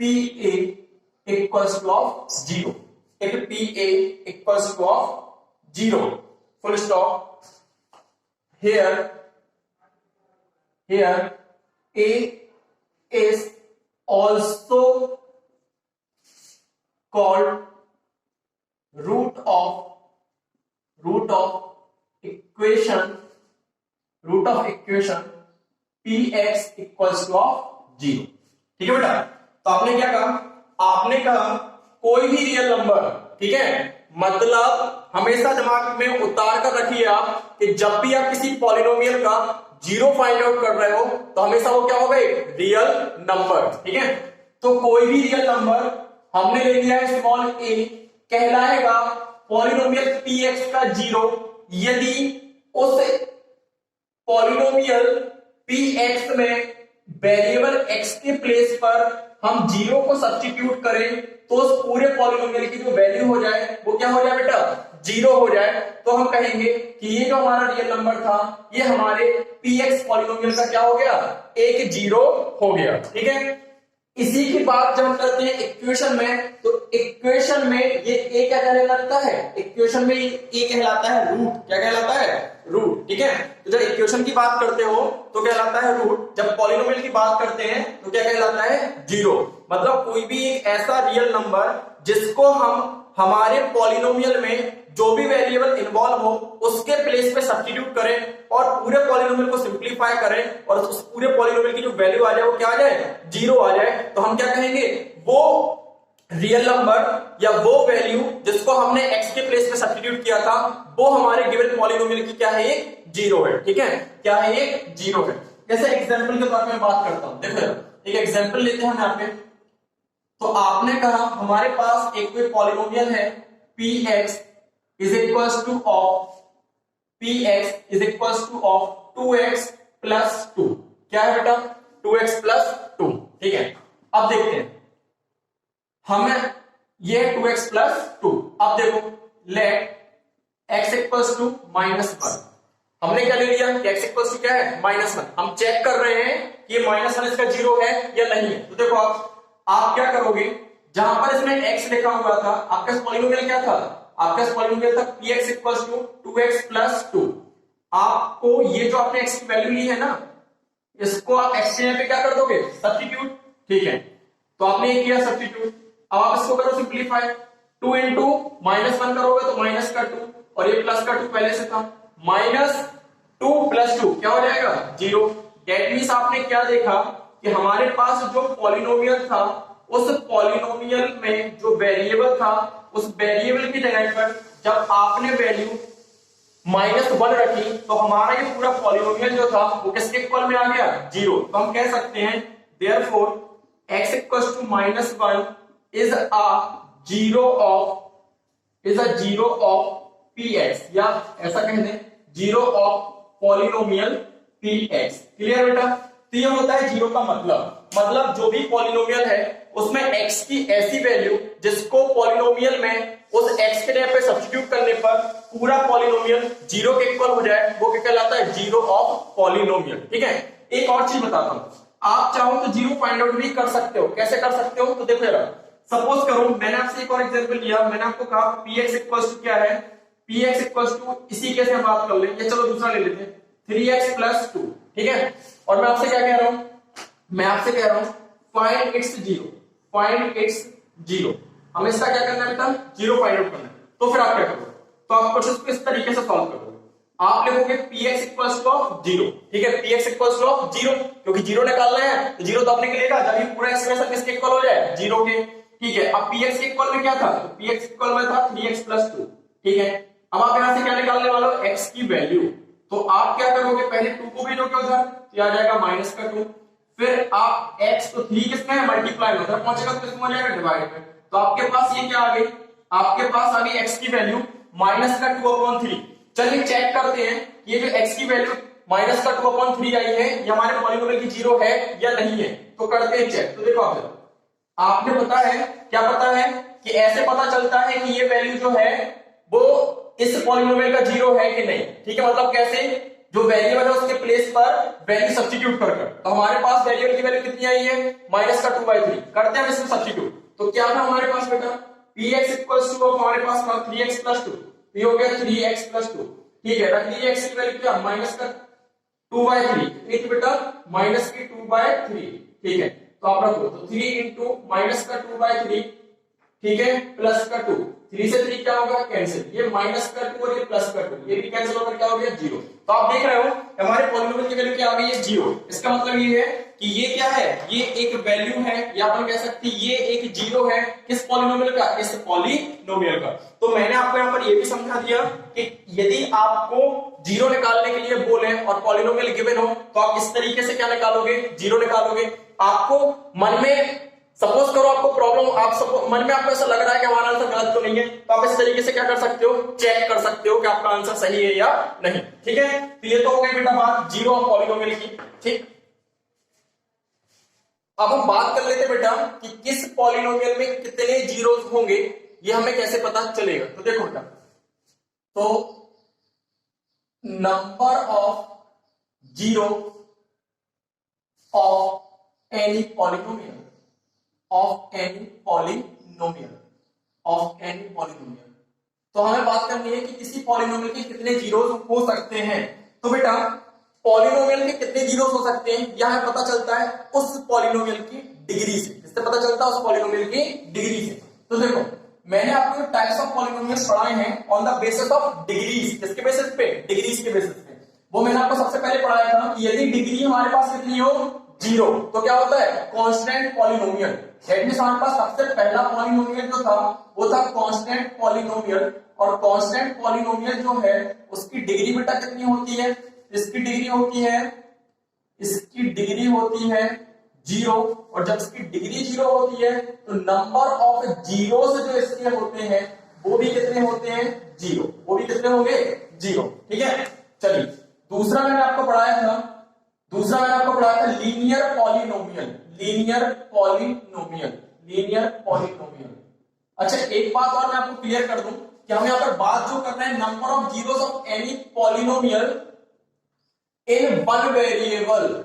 pa equals to of 0, if pa equals to of 0, full stop। Here a is also called root of equation px equals to of 0, ठीक है बेटा। तो आपने क्या कहा, आपने कहा कोई भी रियल नंबर, ठीक है, मतलब हमेशा दिमाग में उतार कर रखिए आप कि जब भी आप किसी पॉलिनोमियल का जीरो फाइंड आउट कर रहे हो तो हमेशा वो क्या होगा, एक रियल नंबर, ठीक है। तो कोई भी रियल नंबर हमने ले लिया है स्मॉल a, कहलाएगा पॉलिनोमियल px का जीरो यदि उस पॉलिनोमियल px में वेरिएबल x के प्लेस पर हम जीरो को सब्स्टिट्यूट करें तो उस पूरे पॉलिनोमियल की जो वैल्यू हो जाए वो क्या हो जाए बेटा, जीरो हो जाए। तो हम कहेंगे कि ये जो हमारा रियल नंबर था ये हमारे px पॉलिनोमियल का क्या हो गया, एक जीरो हो गया, ठीक है। इसी की बात जब हम करते हैं इक्वेशन में, तो इक्वेशन में ये a क्या कहलाता है, इक्वेशन में a कहलाता है रूट। क्या कहलाता है, रूट, ठीक है। तो जब इक्वेशन की बात करते हो तो कहलाता है रूट, जब पॉलिनोमियल की बात करते हैं तो क्या कहलाता है, जीरो। मतलब कोई भी एक ऐसा रियल नंबर जिसको हम हमारे पॉलिनोमियल में जो भी वेरिएबल इन्वॉल्व हो उसके प्लेस पे सब्स्टिट्यूट करें और पूरे पॉलिनोमियल को सिंप्लीफाई करें और उस पूरे पॉलिनोमियल की जो वैल्यू आ जाए वो क्या आ जाए, जीरो आ जाए, तो हम क्या कहेंगे, वो रियल नंबर या वो वैल्यू जिसको हमने x के प्लेस पे सब्स्टिट्यूट किया था वो हमारे गिवन पॉलिनोमियल की क्या है, एक जीरो है, ठीक है। क्या है, एक जीरो है। जैसे एग्जांपल के तौर पे मैं बात करता हूं, देखो एक एग्जांपल लेते हैं यहाँ पे। तो आपने कहा हमारे पास एक कोई पॉलिनोमियल है px is equals to of 2x plus 2। क्या है बेटा, 2x प्लस 2। अब देखो लेट x इक्वल्स टू -1। हमने क्या ले लिया कि x इक्वल्स टू क्या है -1। हम चेक कर रहे हैं कि -1 इसका 0 है या नहीं है। तो देखो आप क्या करोगे, जहां पर इसमें x लिखा हुआ था आपका पॉलिनोमियल क्या था, आपका पॉलिनोमियल था px equals to 2x plus 2। आपको ये जो आपने x की वैल्यू ली है ना, इसको आप x के यहाँ पे क्या कर दोगे, सब्स्टिट्यूट। ठीक है, तो आपने ये किया सब्स्टिट्यूट। अब आप इसको करो सिंप्लीफाई, 2 इंटू -1 करोगे तो माइनस का 2 और ये प्लस का 2 पहले से था, -2 प्लस 2 क्या हो जाएगा 0। दैट मींस आपने क्या देखा कि हमारे पास जो पॉलिनोमियल था उस पॉलिनोमियल में जो वेरिएबल था उस वेरिएबल की जगह पर जब आपने वैल्यू -1 रखी तो हमारा ये पूरा पॉलिनोमियल जो था वो किसके इक्वल में आ गया 0। तो हम कह सकते हैं therefore x equals to -1 is a zero of px, या ऐसा कह दें zero of polynomial px। Clear बेटा। तो ये होता है जीरो का मतलब जो भी पॉलिनोमियल है उसमें x की ऐसी वैल्यू जिसको पॉलिनोमियल में उस x के जगह पे सब्स्टिट्यूट करने पर पूरा पॉलिनोमियल जीरो के इक्वल हो जाए, वो क्या कहलाता है जीरो ऑफ पॉलिनोमियल। ठीक है, एक और चीज बताता हूं, आप चाहो तो जीरो फाइंड आउट भी कर सकते हो। कैसे कर सकते हो, तो देखो यार सपोज करो मैंने आपसे एक और एग्जांपल लिया, मैंने आपको कहा px इक्वल्स टू क्या है, px इक्वल्स टू इसी के से हम बात कर ले, ये चलो दूसरा ले लेते हैं 3x प्लस 2। ठीक है, और मैं आपसे क्या कह रहा हूं, मैं आपसे कह रहा हूं फाइंड इट्स जीरो। हमें इसका क्या करना है बेटा, जीरो फाइंड आउट करना है। तो फिर आप क्या करोगे, तो आप प्रोसेस को इस तरीके से सॉल्व करोगे। आप लिखोगे px इक्वल्स टू 0। ठीक है, px इक्वल्स टू 0 क्योंकि जीरो निकालना है तो जीरो तो आपने निकलेगा जब ये पूरा एक्सप्रेशन किसके इक्वल हो जाए, जीरो के। ठीक है, अब px के इक्वल में क्या था, तो px इक्वल में था 3x प्लस 2। ठीक है, अब आप यहां से क्या निकालने वाले हो, x की वैल्यू। तो आप क्या करोगे, पहले 2 को भी लोगे उधर तो आ जाएगा माइनस का 2, फिर आप x तो 3 किसमें है मल्टीप्लाई में, उधर पहुंचेगा तो किसमें हो जाएगा डिवाइड में। तो आपके पास ये क्या आ गई, आपके पास आ गई x की वैल्यू माइनस का 2/3। चलिए चेक करते हैं ये जो x की वैल्यू माइनस का 2/3 आई है ये हमारे पॉलिनोमियल की जीरो है या नहीं है। तो करते हैं चेक। तो देखो आपने पता है क्या पता है कि ऐसे पता चलता है कि ये वैल्यू जो है वो इस पॉलिनोमियल का जीरो है कि नहीं। ठीक है, मतलब कैसे, जो वेरिएबल है उसके प्लेस पर वैल्यू सब्स्टिट्यूट कर। तो हमारे पास वेरिएबल की वैल्यू कितनी आई है माइनस का 2/3, करते हैं इसमें सब्स्टिट्यूट। तो क्या था हमारे पास बेटा, px इक्वल्स टू हमारे पास था 3x प्लस 2, ये हो गया 3x प्लस 2। ठीक है, रख लीजिए x की वैल्यू क्या माइनस का 2/3, एक बेटा माइनस की 2/3। ठीक है, तो आप रखो तो 3 इंटू माइनस का 2/3, ठीक है, प्लस का 2, 3 से 3 क्या होगा कैंसिल, ये माइनस का 2 और ये प्लस का 2 ये भी कैंसिल होकर क्या हो गया 0। तो आप देख रहे हो हमारे पॉलिनोमियल की वैल्यू क्या आ गई है 0। इसका मतलब ये है कि ये क्या है, ये एक वैल्यू है या अपन कह सकते हैं ये एक जीरो है किस पॉलिनोमियल का, इस पॉलिनोमियल का। तो मैंने आपको यहाँ पर ये भी समझा दिया कि यदि आपको जीरो निकालने के लिए बोले और पॉलिनोमियल गिवन हो तो आप इस तरीके से क्या निकालोगे, जीरो निकालोगे। आपको मन में सपोज करो आपको प्रॉब्लम, आप मन में आपको ऐसा लग रहा है कि हमारा आंसर गलत तो नहीं है, तो आप इस तरीके से क्या कर सकते हो, चेक कर सकते हो कि आपका आंसर सही है या नहीं। ठीक है, तो ये तो हो गई बेटा बात जीरो ऑफ पॉलिनोमियल की। ठीक, अब हम बात कर लेते बेटा कि किस पॉलिनोमियल में कितने जीरोस होंगे, ये हमें कैसे पता चलेगा। तो देखो बेटा, तो number of zero of any polynomial तो हमें बात करनी है कि किसी पॉलिनोमियल के कितने जीरोस हो सकते हैं। तो बेटा पॉलिनोमियल के कितने जीरोस हो सकते हैं यह हमें पता चलता है उस पॉलिनोमियल की डिग्री से। किससे पता चलता है, उस पॉलिनोमियल की डिग्री से। तो देखो मैंने आपको टाइप्स ऑफ पॉलिनोमियल पढ़ाए हैं on the basis of degrees. किसके बेसिस पे, डिग्रीज के बेसिस पे। वो मैंने आपको सबसे पहले पढ़ाया था कि यदि डिग्री हमारे पास कितनी हो जीरो तो क्या होता है कांस्टेंट पॉलिनोमियल। दैट मींस हमारे पास सबसे पहला पॉलिनोमियल जो था वो था कांस्टेंट पॉलिनोमियल। और कांस्टेंट पॉलिनोमियल जो है उसकी डिग्री बेटा कितनी होती है, इसकी डिग्री होती है जीरो। और जब इसकी डिग्री जीरो होती है तो नंबर ऑफ जीरोस जो इसके होते हैं वो भी कितने होते हैं जीरो, वो भी कितने होंगे जीरो। ठीक है, चलिए दूसरा मैंने आपको पढ़ाया था लीनियर पॉलिनोमियल। अच्छा एक बात और मैं आपको क्लियर कर दूं कि हम यहाँ पर बात जो कर रहे हैं number of zeros of any polynomial in one variable,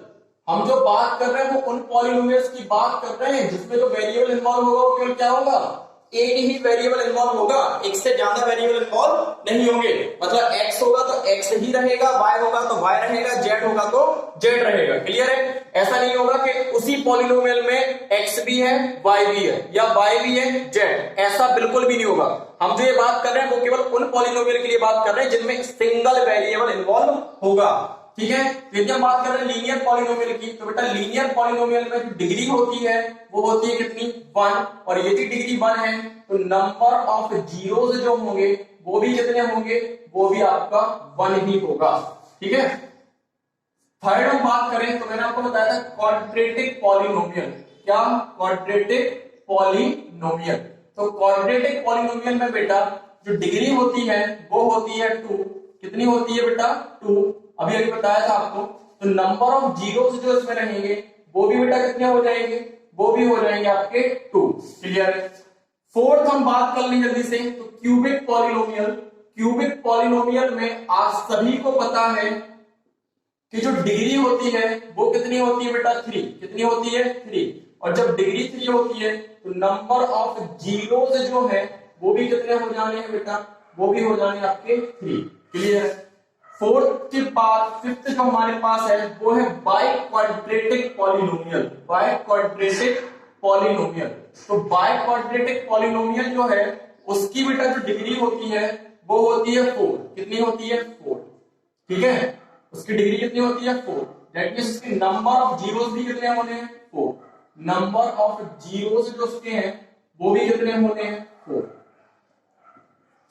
हम जो बात कर रहे हैं वो उन पॉलिनोमियल्स की बात कर रहे हैं जिसमें जो वेरिएबल इन्वॉल्व होगा वो केवल क्या होगा, एक ही वेरिएबल इन्वॉल्व होगा, एक से ज्यादा वेरिएबल इन्वॉल्व नहीं होंगे। मतलब x होगा तो x ही रहेगा, y होगा तो y रहेगा, z होगा तो z रहेगा। क्लियर है? ऐसा नहीं होगा कि उसी पॉलिनोमियल में x भी है y भी है या y भी है z, ऐसा बिल्कुल भी नहीं होगा। हम जो ये बात कर रहे हैं वो केवल उन पॉलिनोमियल के लिए बात कर रहे हैं जिनमें सिंगल वेरिएबल इन्वॉल्व होगा। ठीक है? तो यदि हम बात कर रहे हैं लीनियर पॉलिनोमियल की, तो बेटा लीनियर पॉलिनोमियल में जो डिग्री होती है वो होती है कितनी, 1, और यदि डिग्री 1 है तो नंबर ऑफ जीरोस जो होंगे वो भी कितने होंगे, वो भी आपका 1 ही होगा। ठीक है? थर्ड हम बात करें तो मैंने आपको बताया था क्वाड्रेटिक पॉलिनोमियल। क्या? Quadratic polynomial. तो क्वाड्रेटिक पॉलिनोमियल में बेटा जो डिग्री होती है वो होती है 2। कितनी होती है बेटा, 2। अभी बताया था आपको। तो नंबर ऑफ जीरोस जो इसमें रहेंगे वो भी बेटा कितने हो जाएंगे, वो भी हो जाएंगे आपके 2। क्लियर है? फोर्थ हम बात कर लें जल्दी से, तो क्यूबिक पॉलिनोमियल। क्यूबिक पॉलिनोमियल में आप सभी को पता है कि जो डिग्री होती है वो कितनी होती है बेटा, 3। कितनी होती है, 3। और जब डिग्री 3 होती है तो नंबर ऑफ जीरोस जो है वो भी कितने हो जाने हैं बेटा, वो भी हो जाने आपके 3। क्लियर है? फोर्थ के बाद फिफ्थ जो हमारे पास है वो है by quadratic polynomial. By quadratic polynomial. तो बाई क्वाड्रेटिक पॉलिनोमियल जो है उसकी बेटा जो डिग्री होती है वो होती है 4। कितनी होती है, 4। ठीक है? उसकी डिग्री कितनी होती है, 4। दैट मींस उसके नंबर ऑफ जीरोस भी कितने होने हैं, 4। नंबर ऑफ जीरोस जो उसके हैं वो भी कितने होने हैं, 4।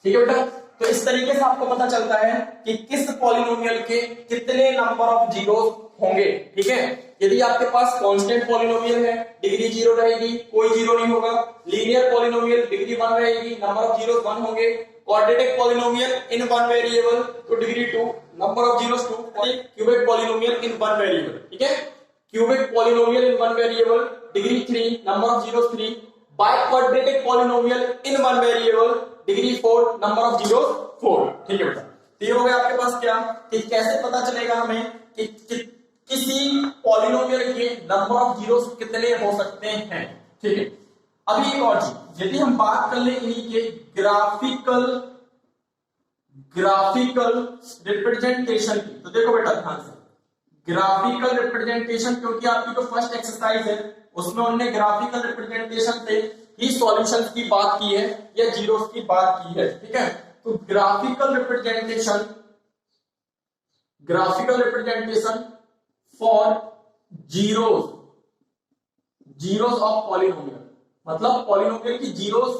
ठीक है बेटा? तो इस तरीके से आपको पता चलता है कि किस पॉलिनोमियल के कितने नंबर ऑफ जीरोस होंगे। ठीक है? यदि आपके पास कांस्टेंट पॉलिनोमियल है, डिग्री 0 रहेगी, कोई जीरो नहीं होगा। लीनियर पॉलिनोमियल डिग्री 1 रहेगी, नंबर ऑफ जीरोस 1 होंगे। Quadratic polynomial in one variable तो degree 2, number of zeros 2। Cubic polynomial in one variable. ठीक है? Cubic polynomial in one variable degree 3, number of zeros 3। Biquadratic polynomial in one variable degree 4, number of zeros 4। ठीक है बेटा? तो ये हो गया आपके पास क्या कि कैसे पता चलेगा हमें कि किसी पॉलिनोमियल के नंबर ऑफ जीरोस कितने हो सकते हैं। ठीक है? अभी एक और चीज, यदि हम बात कर ले इन्हीं के ग्राफिकल रिप्रेजेंटेशन की, तो देखो बेटा ध्यान से, ग्राफिकल रिप्रेजेंटेशन, क्योंकि आपकी जो फर्स्ट एक्सरसाइज है उसमें उन्होंने ग्राफिकल रिप्रेजेंटेशन से ही सॉल्यूशंस की बात की है या जीरोस की बात की है। ठीक है? तो graphical representation for zeros of polynomial, मतलब पॉलिनोमियल की जीरोस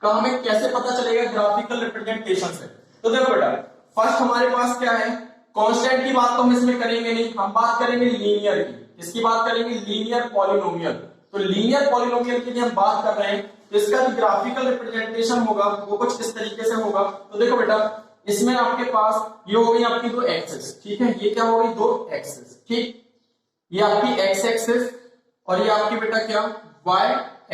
का हमें कैसे पता चलेगा, ग्राफिकल रिप्रेजेंटेशन से। तो देखो बेटा फर्स्ट हमारे पास क्या है, कांस्टेंट की बात तो हम इसमें करेंगे नहीं, हम बात करेंगे लीनियर की। किसकी बात करेंगे, लीनियर पॉलिनोमियल। तो लीनियर पॉलिनोमियल के लिए हम बात कर रहे हैं तो इसका जो ग्राफिकल रिप्रेजेंटेशन होगा वो कुछ इस तरीके से होगा। तो देखो बेटा इसमें आपके पास ये हो गई आपकी दो एक्सिस। ठीक है? ये क्या हो गई, दो एक्सिस। ठीक? ये आपकी एक्स एक्सिस और ये आपकी बेटा क्या, वाई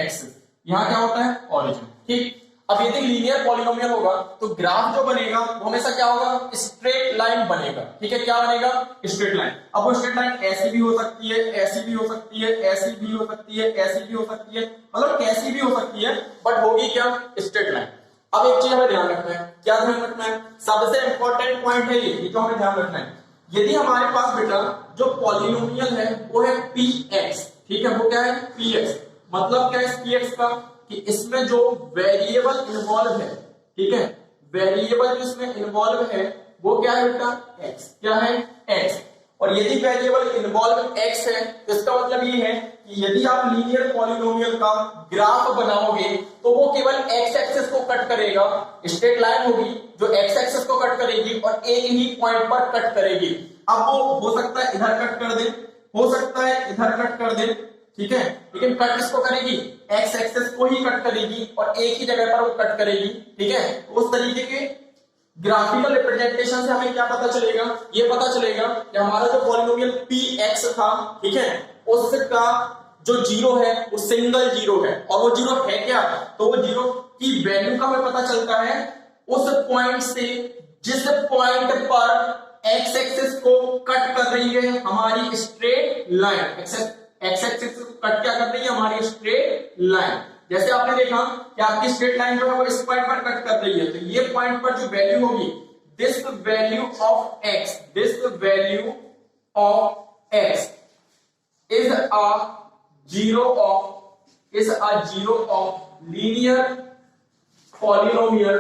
एक्सिस। यहां क्या होता है, ओरिजिन। ठीक? अब यदि लीनियर पॉलिनोमियल होगा तो ग्राफ जो बनेगा वो हमेशा क्या होगा, स्ट्रेट लाइन बनेगा। ठीक है? क्या बनेगा, स्ट्रेट लाइन। अब वो स्ट्रेट लाइन ऐसी भी हो सकती है, ऐसी भी हो सकती है, ऐसी भी हो सकती है, ऐसी भी हो सकती है, मतलब कैसी भी हो सकती है, बट होगी क्या, स्ट्रेट लाइन। अब एक चीज हमें ध्यान रखना है, क्या ध्यान रखना है, सबसे इंपॉर्टेंट पॉइंट है ये जो हमें ध्यान रखना है। यदि हमारे पास बेटा जो पॉलिनोमियल है वो है px। ठीक है? वो क्या है, px। मतलब क्या है px का, कि इसमें जो वेरिएबल इन्वॉल्व है, ठीक है, वेरिएबल जो इसमें इन्वॉल्व है वो क्या है बेटा, x। क्या है, x। और यदि वेरिएबल इन्वॉल्व x है तो इसका मतलब ये है कि यदि आप लीनियर पॉलिनोमियल का ग्राफ बनाओगे तो वो केवल x एक्सिस को कट करेगा, स्ट्रेट लाइन होगी जो x एक्सिस को कट करेगी और एक ही पॉइंट पर कट करेगी। अब वो हो सकता है इधर कट कर दे, हो सकता है इधर कट कर दे, ठीक है, लेकिन कट किसको करेगी, एक्स एक्सिस को ही कट करेगी और एक ही जगह पर वो कट करेगी। ठीक है? उस तरीके के ग्राफिकल रिप्रेजेंटेशन से हमें क्या पता चलेगा, ये पता चलेगा कि हमारा जो पॉलिनोमियल px था, ठीक है, उसका जो जीरो है वो सिंगल जीरो है, और वो जीरो है क्या, तो वो जीरो की वैल्यू का हमें पता चलता है उस पॉइंट से जिस पॉइंट पर एक्स एक्सिस को कट कर रही है हमारी स्ट्रेट लाइन, एक्स एक्सिस को कट क्या कर रही है हमारी स्ट्रेट लाइन। जैसे आपने देखा कि आपकी स्ट्रेट लाइन जो है वो इस पॉइंट पर कट कर रही है, तो ये पॉइंट पर जो वैल्यू होगी this value of x, this value of x is a zero of linear polynomial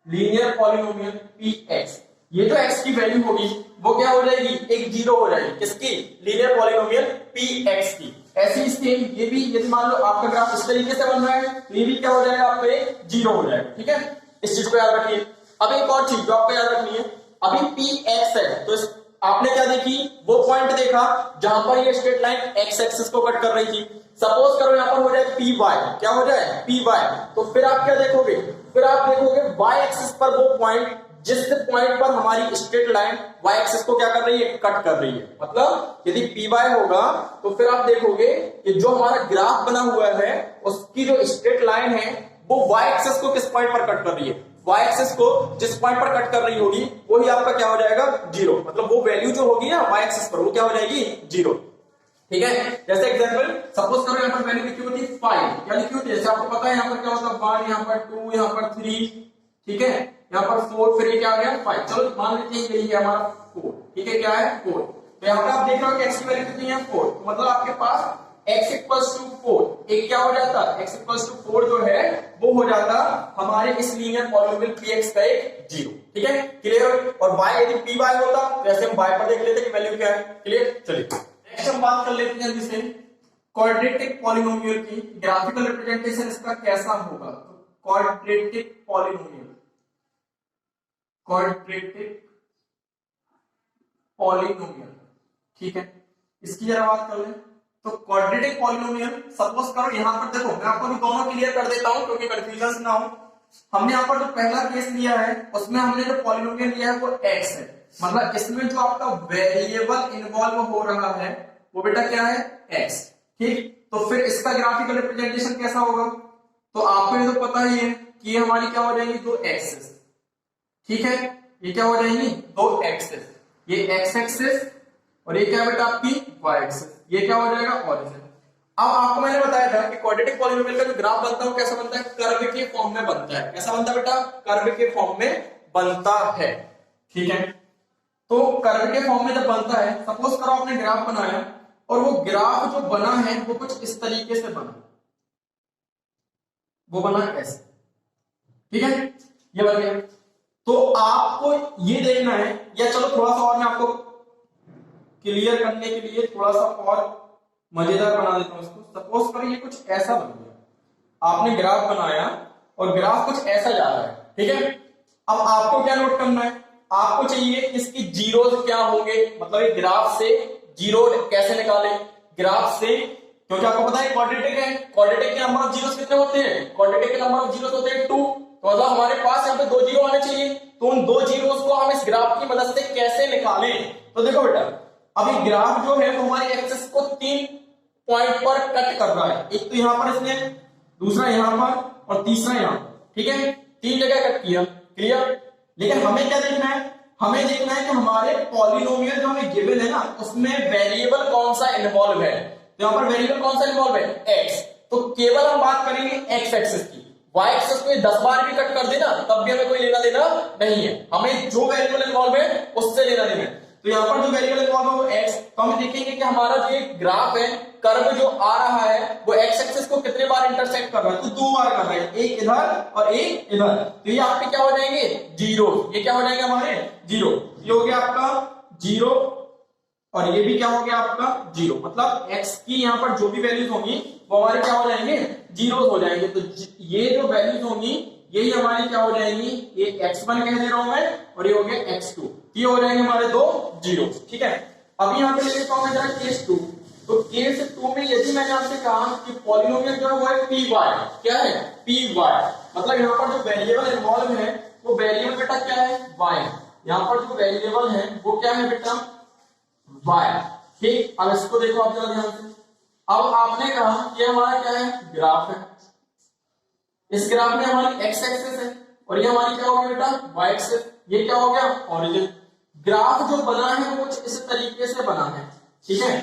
px। ये जो x की वैल्यू होगी वो क्या हो जाएगी, एक जीरो हो जाएगी, किसकी, लीनियर पॉलिनोमियल px की। ऐसी सेम ये भी, यदि मान लो आपका ग्राफ इस तरीके से बन रहा है तो ये भी क्या हो जाएगा, आपको एक जीरो हो जाएगा। ठीक है, इस चीज को याद रखिए। अब एक और चीज जो आपको याद रखनी है, अभी px है तो आपने क्या देखी, वो पॉइंट देखा जहां पर ये स्ट्रेट लाइन एक्स एक्सिस को कट कर रही थी। सपोज करो यहां पर हो जाए पी वाई, क्या हो जाए पी वाई, तो फिर आप क्या देखोगे, फिर आप देखोगे वाई एक्सिस पर वो पॉइंट जिस पॉइंट पर हमारी स्ट्रेट लाइन वाई एक्सिस को क्या कर रही है, कट कर रही है। मतलब यदि पी वाई होगा तो फिर आप देखोगे कि जो हमारा ग्राफ बना हुआ है उसकी जो स्ट्रेट लाइन है वो वाई एक्सिस को किस पॉइंट पर कट कर रही है, वाई एक्सिस को जिस पॉइंट पर कट कर रही होगी वही आपका क्या हो जाएगा, जीरो। मतलब वो वैल्यू जो होगी ना वाई एक्सिस पर वो क्या हो जाएगी, जीरो। ठीक है, जैसे एग्जांपल सपोज करो यहाँ पर वैल्यू लिखी होती है 5, क्या लिखी होती है, जैसे आपको पता है यहाँ पर क्या होता है 1, यहाँ पर 2, यहाँ पर 3, ठीक है, यहाँ पर 4, फिर ये क्या आ गया 5। चलो मान लेते हैं यही है हमारा 4, ठीक है, क्या है 4। तो यहाँ पर आप देख रहे हो कि x की वैल्यू कितनी है 4, तो मतलब आपके पास x इक्वल्स टू 4, एक क्या हो जाता, x इक्वल्स टू 4 जो है वो हो जाता हमारे इस लीनियर पॉलिनोमियल px का एक जीरो। ठीक है, क्लियर। और y यदि py होता तो ऐसे हम y पर देख लेते कि वैल्यू क्या है, क्लियर। चलिए नेक्स्ट हम बात कर लेते हैं जल्दी से क्वाड्रेटिक पॉलिनोमियल की ग्राफिकल रिप्रेजेंटेशन इसका कैसा होगा। तो क्वाड्रेटिक पॉलिनोमियल, क्वाड्रेटिक पॉलिनोमियल, ठीक है, इसकी जरा बात कर लें। तो क्वाड्रेटिक पॉलिनोमियल सपोज करो यहाँ पर देखो, मैं आपको भी दोनों क्लियर कर देता हूं क्योंकि कंफ्यूजन ना हो। हमने यहाँ पर जो पहला केस लिया है उसमें हमने जो पॉलिनोमियल लिया है वो x है, मतलब इसमें जो आपका वेरिएबल इन्वॉल्व हो रहा है वो बेटा क्या है x। ठीक, तो फिर इसका ग्राफिकल रिप्रेजेंटेशन कैसा होगा, तो आपको ये तो पता ही है कि ये हमारी क्या हो जाएंगी, दो एक्सेस। ठीक है, ये क्या हो जाएंगी, दो एक्सेस, ये x एक्सिस और ये क्या है बेटा आपकी y एक्सिस, ये क्या हो जाएगा ओरिजिन। अब आपको मैंने बताया था कि क्वाड्रेटिक पॉलिनोमियल का जो ग्राफ बनता है वो कैसा बनता है, कर्व के फॉर्म में बनता है। कैसा बनता है बेटा, कर्व के फॉर्म में बनता है। ठीक है, तो कर्व के फॉर्म में जब बनता है, सपोज करो आपने ग्राफ बनाया और वो ग्राफ जो बना है वो कुछ इस तरीके से बना, वो बना ऐसे, ठीक है, ये बन गया। तो आपको ये देखना है, या चलो थोड़ा सा और मैं आपको क्लियर करने के लिए थोड़ा सा और मजेदार बना देता हूं इसको। सपोज करो ये कुछ ऐसा बन गया, आपने ग्राफ बनाया और ग्राफ कुछ ऐसा जा रहा है, ठीक है। अब आपको क्या नोट करना है, आपको चाहिए इसकी जीरोस क्या होंगे, मतलब ये ग्राफ से जीरो कैसे निकालें, ग्राफ से, क्योंकि आपको पता है क्वाड्रेटिक है, क्वाड्रेटिक के नंबर ऑफ जीरोस कितने होते हैं, क्वाड्रेटिक के नंबर ऑफ जीरोस होते हैं 2, तो मतलब हमारे पास यहाँ पे दो जीरो आने चाहिए। तो उन दो जीरोस को हम इस ग्राफ की मदद से कैसे निकालें, तो देखो बेटा अभी ग्राफ जो है वो हमारी एक्सिस को 3 पॉइंट पर कट कर रहा है, एक तो यहां पर इसने, दूसरा यहां पर और तीसरा यहां पर, ठीक है, 3 जगह कट किया, क्लियर। लेकिन हमें क्या देखना है, हमें देखना है कि हमारे पॉलिनोमियल जो हमें गिवन है ना उसमें वेरिएबल कौन सा इन्वॉल्व है। तो यहां पर वेरिएबल कौन सा इन्वॉल्व है, x, तो केवल हम बात करेंगे x एक्सिस की, y एक्सिस को 10 बार भी कट कर देना तब भी हमें कोई लेना देना नहीं है, हमें जो वेरिएबल इन्वॉल्व है उससे लेना देना है। तो यहाँ पर जो वेरिएबल इन्वॉल्व है वो x, तो हम देखेंगे कि हमारा जो एक ग्राफ है, कर्व जो आ रहा है वो x एक्सिस को कितने बार इंटरसेक्ट कर रहा है, तो 2 बार कर रहा है, एक इधर और एक इधर। तो ये आपके क्या हो जाएंगे, जीरो, ये क्या हो जाएंगे हमारे जीरो, ये हो गया आपका जीरो और ये भी क्या हो गया आपका जीरो। मतलब x की यहाँ पर जो भी वैल्यूज होंगी वो हमारे क्या हो जाएंगे, जीरो हो जाएंगे। तो ये जो वैल्यूज होंगी यही हमारी क्या हो जाएंगी, ये x1 कह दे रहा हूं मैं और ये हो गया x2, ये हो जाएंगे हमारे दो जीरो। ठीक है, अब यहाँ पे ले लेता हूं मैं जरा केस 2। तो केस 2 में यदि मैंने आपसे कहा कि पॉलिनोमियल जो है वो है py, क्या है py, मतलब यहाँ पर जो वेरिएबल इन्वॉल्व है वो वेरिएबल बेटा क्या है y, यहाँ पर जो वेरिएबल है वो क्या है बेटा y। ठीक, अब इसको देखो आप जरा ध्यान से, अब आपने कहा ये हमारा क्या है, ग्राफ है। इस ग्राफ में हमारी एक्स एक्सिस है और ये हमारी क्या हो गया बेटा, वाई एक्सिस। ये क्या हो गया, ओरिजिन। ग्राफ जो बना है वो कुछ इस तरीके से बना है, ठीक है।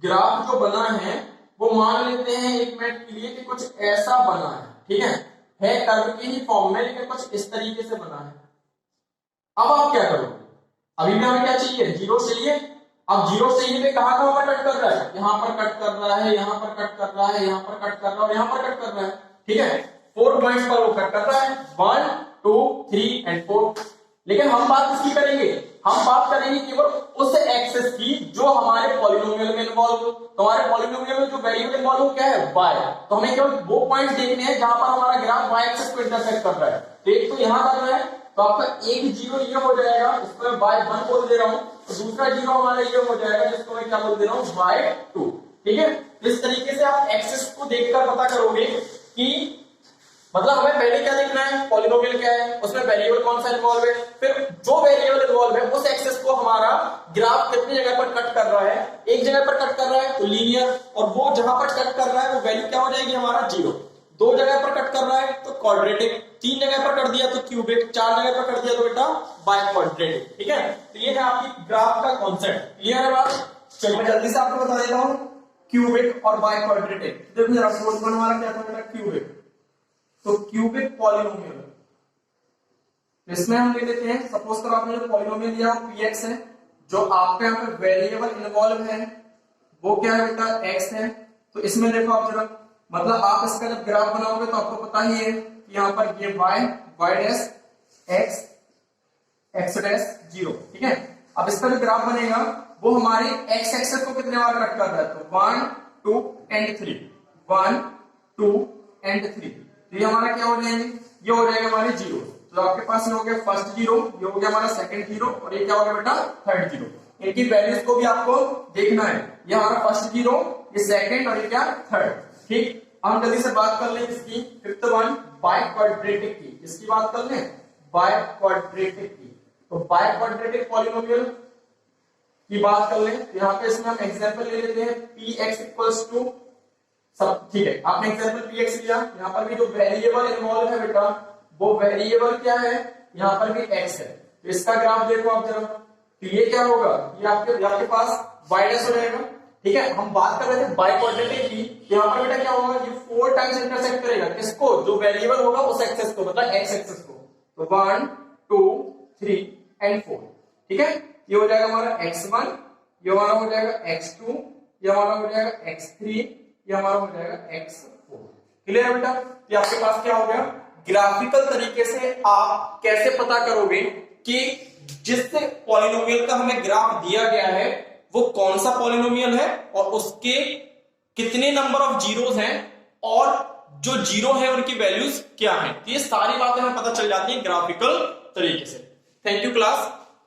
ग्राफ जो बना है वो मान लेते हैं एक मिनट के लिए कि कुछ ऐसा बना है, ठीक है कर्व के ही फॉर्म में, लेकिन कुछ इस तरीके से बना है। अब आप क्या करोगे, अभी भी हमें क्या चाहिए, जीरो चाहिए। अब जीरो चाहिए पे कहां पर कट कर रहा है, यहां पर कट कर रहा है, यहां पर कट कर रहा है, यहां पर कट कर रहा है और यहां पर कट कर रहा है, ठीक है। 4 पॉइंट्स पर वो कट कर रहा है, 1 2 3 एंड 4। लेकिन हम बात इसकी करेंगे, हम बात करेंगे केवल उस एक्सेस की जो हमारे पॉलिनोमियल में इन्वॉल्व हो। तो हमारे पॉलिनोमियल में जो वेरिएबल इन्वॉल्व हो क्या है, y। तो हमें केवल वो पॉइंट्स देखने हैं जहां पर हमारा ग्राफ y एक्सिस को इंटरसेक्ट कर रहा है। तो एक तो यहां कर रहा है, तो आपका एक जीरो ये हो जाएगा, इसको मैं y1 बोल दे रहा हूं। तो दूसरा जीरो हमारा ये हो जाएगा, जिसको मैं क्या बोल दे रहा हूं, y2, ठीक है। इस तरीके से आप एक्सेस को देखकर पता करोगे कि मतलब हमें पहले क्या देखना है, पॉलिनोमियल क्या है, उसमें वेरिएबल कौन सा इन्वॉल्व है, फिर जो वेरिएबल इन्वॉल्व है उस एक्सेस को हमारा ग्राफ कितनी जगह पर कट कर रहा है। एक जगह पर कट कर रहा है तो लीनियर, और वो जहां पर कट कर रहा है वो वैल्यू क्या हो जाएगी हमारा, जीरो। 2 जगह पर कट कर रहा है तो क्वाड्रेटिक, 3 जगह पर कर दिया तो क्यूबिक, 4 जगह पर कर दिया तो बेटा बाय क्वाड्रेटिक, ठीक है। तो ये है आपकी ग्राफ का कॉन्सेप्ट, क्लियर है बात। चलिए मैं जल्दी से आपको बता देता हूं, क्यूबिक और बाय क्वाड्रेटिक। देखो जरा फोर्थ वन हमारा क्या था बेटा, क्यूबिक। तो क्यूबिक पॉलिनोमियल, इसमें हम ले लेते हैं, सपोज करो आपने जो पॉलिनोमियल लिया वो px है, जो आपके यहाँ पे वेरिएबल इन्वॉल्व है वो क्या है बेटा, x है। तो इसमें देखो आप जरा, मतलब आप इसका जब ग्राफ बनाओगे तो आपको पता ही है कि यहाँ पर ये y dash x x dash 0, ठीक है। अब इसका जो ग्राफ बनेगा वो हमारे x एक्सिस को कितने बार कट कर रहा है, तो 1 2 एंड 3, 1 2 एंड 3। तो ये हमारा क्या हो जाएंगे, ये हो जाएगा हमारे जीरो। तो आपके पास ये हो गया फर्स्ट जीरो, ये हो गया हमारा सेकंड जीरो, और ये क्या हो गया बेटा, थर्ड जीरो। इनकी वैल्यूज को भी आपको देखना है, ये हमारा फर्स्ट जीरो, ये सेकंड और ये क्या, थर्ड, ठीक। हम जल्दी से बात कर लें इसकी फिफ्थ वन, बाय क्वाड्रेटिक की। इसकी बात कर लें, बाय क्वाड्रेटिक की। तो बाय क्वाड्रेटिक पॉलिनोमियल की बात कर लें, यहाँ पे इसमें हम एग्जाम्पल ले लेते हैं, px इक्वल्स टू सब, ठीक है। आपने एग्जांपल px लिया, यहाँ पर भी जो वेरिएबल इन्वॉल्व है बेटा वो वेरिएबल क्या है, यहाँ पर भी x है। तो इसका ग्राफ देखो आप जरा, तो ये क्या होगा, ये आपके पास y डैश हो जाएगा, ठीक है। हम बात कर रहे थे बाय क्वाड्रेटिक की, यहाँ पर बेटा क्या होगा, ये 4 टाइम्स इंटरसेक्ट करेगा किसको, जो वेरिएबल होगा उस एक्सेस को, मतलब x एक्सेस को। तो 1 2 3 एंड 4, ठीक है। ये हो जाएगा हमारा x1, ये हमारा हो जाएगा x2, ये हमारा हो जाएगा x3, ये हमारा हो जाएगा x4। क्लियर है बेटा। ये आपके पास क्या हो गया, ग्राफिकल तरीके से आप कैसे पता करोगे कि जिस पॉलिनोमियल का हमें ग्राफ दिया गया है वो कौन सा पॉलिनोमियल है और उसके कितने नंबर ऑफ जीरोस हैं और जो जीरो है उनकी वैल्यूज क्या हैं। तो ये सारी बातें हमें पता चल जाती है ग्राफिकल तरीके से। Thank you class.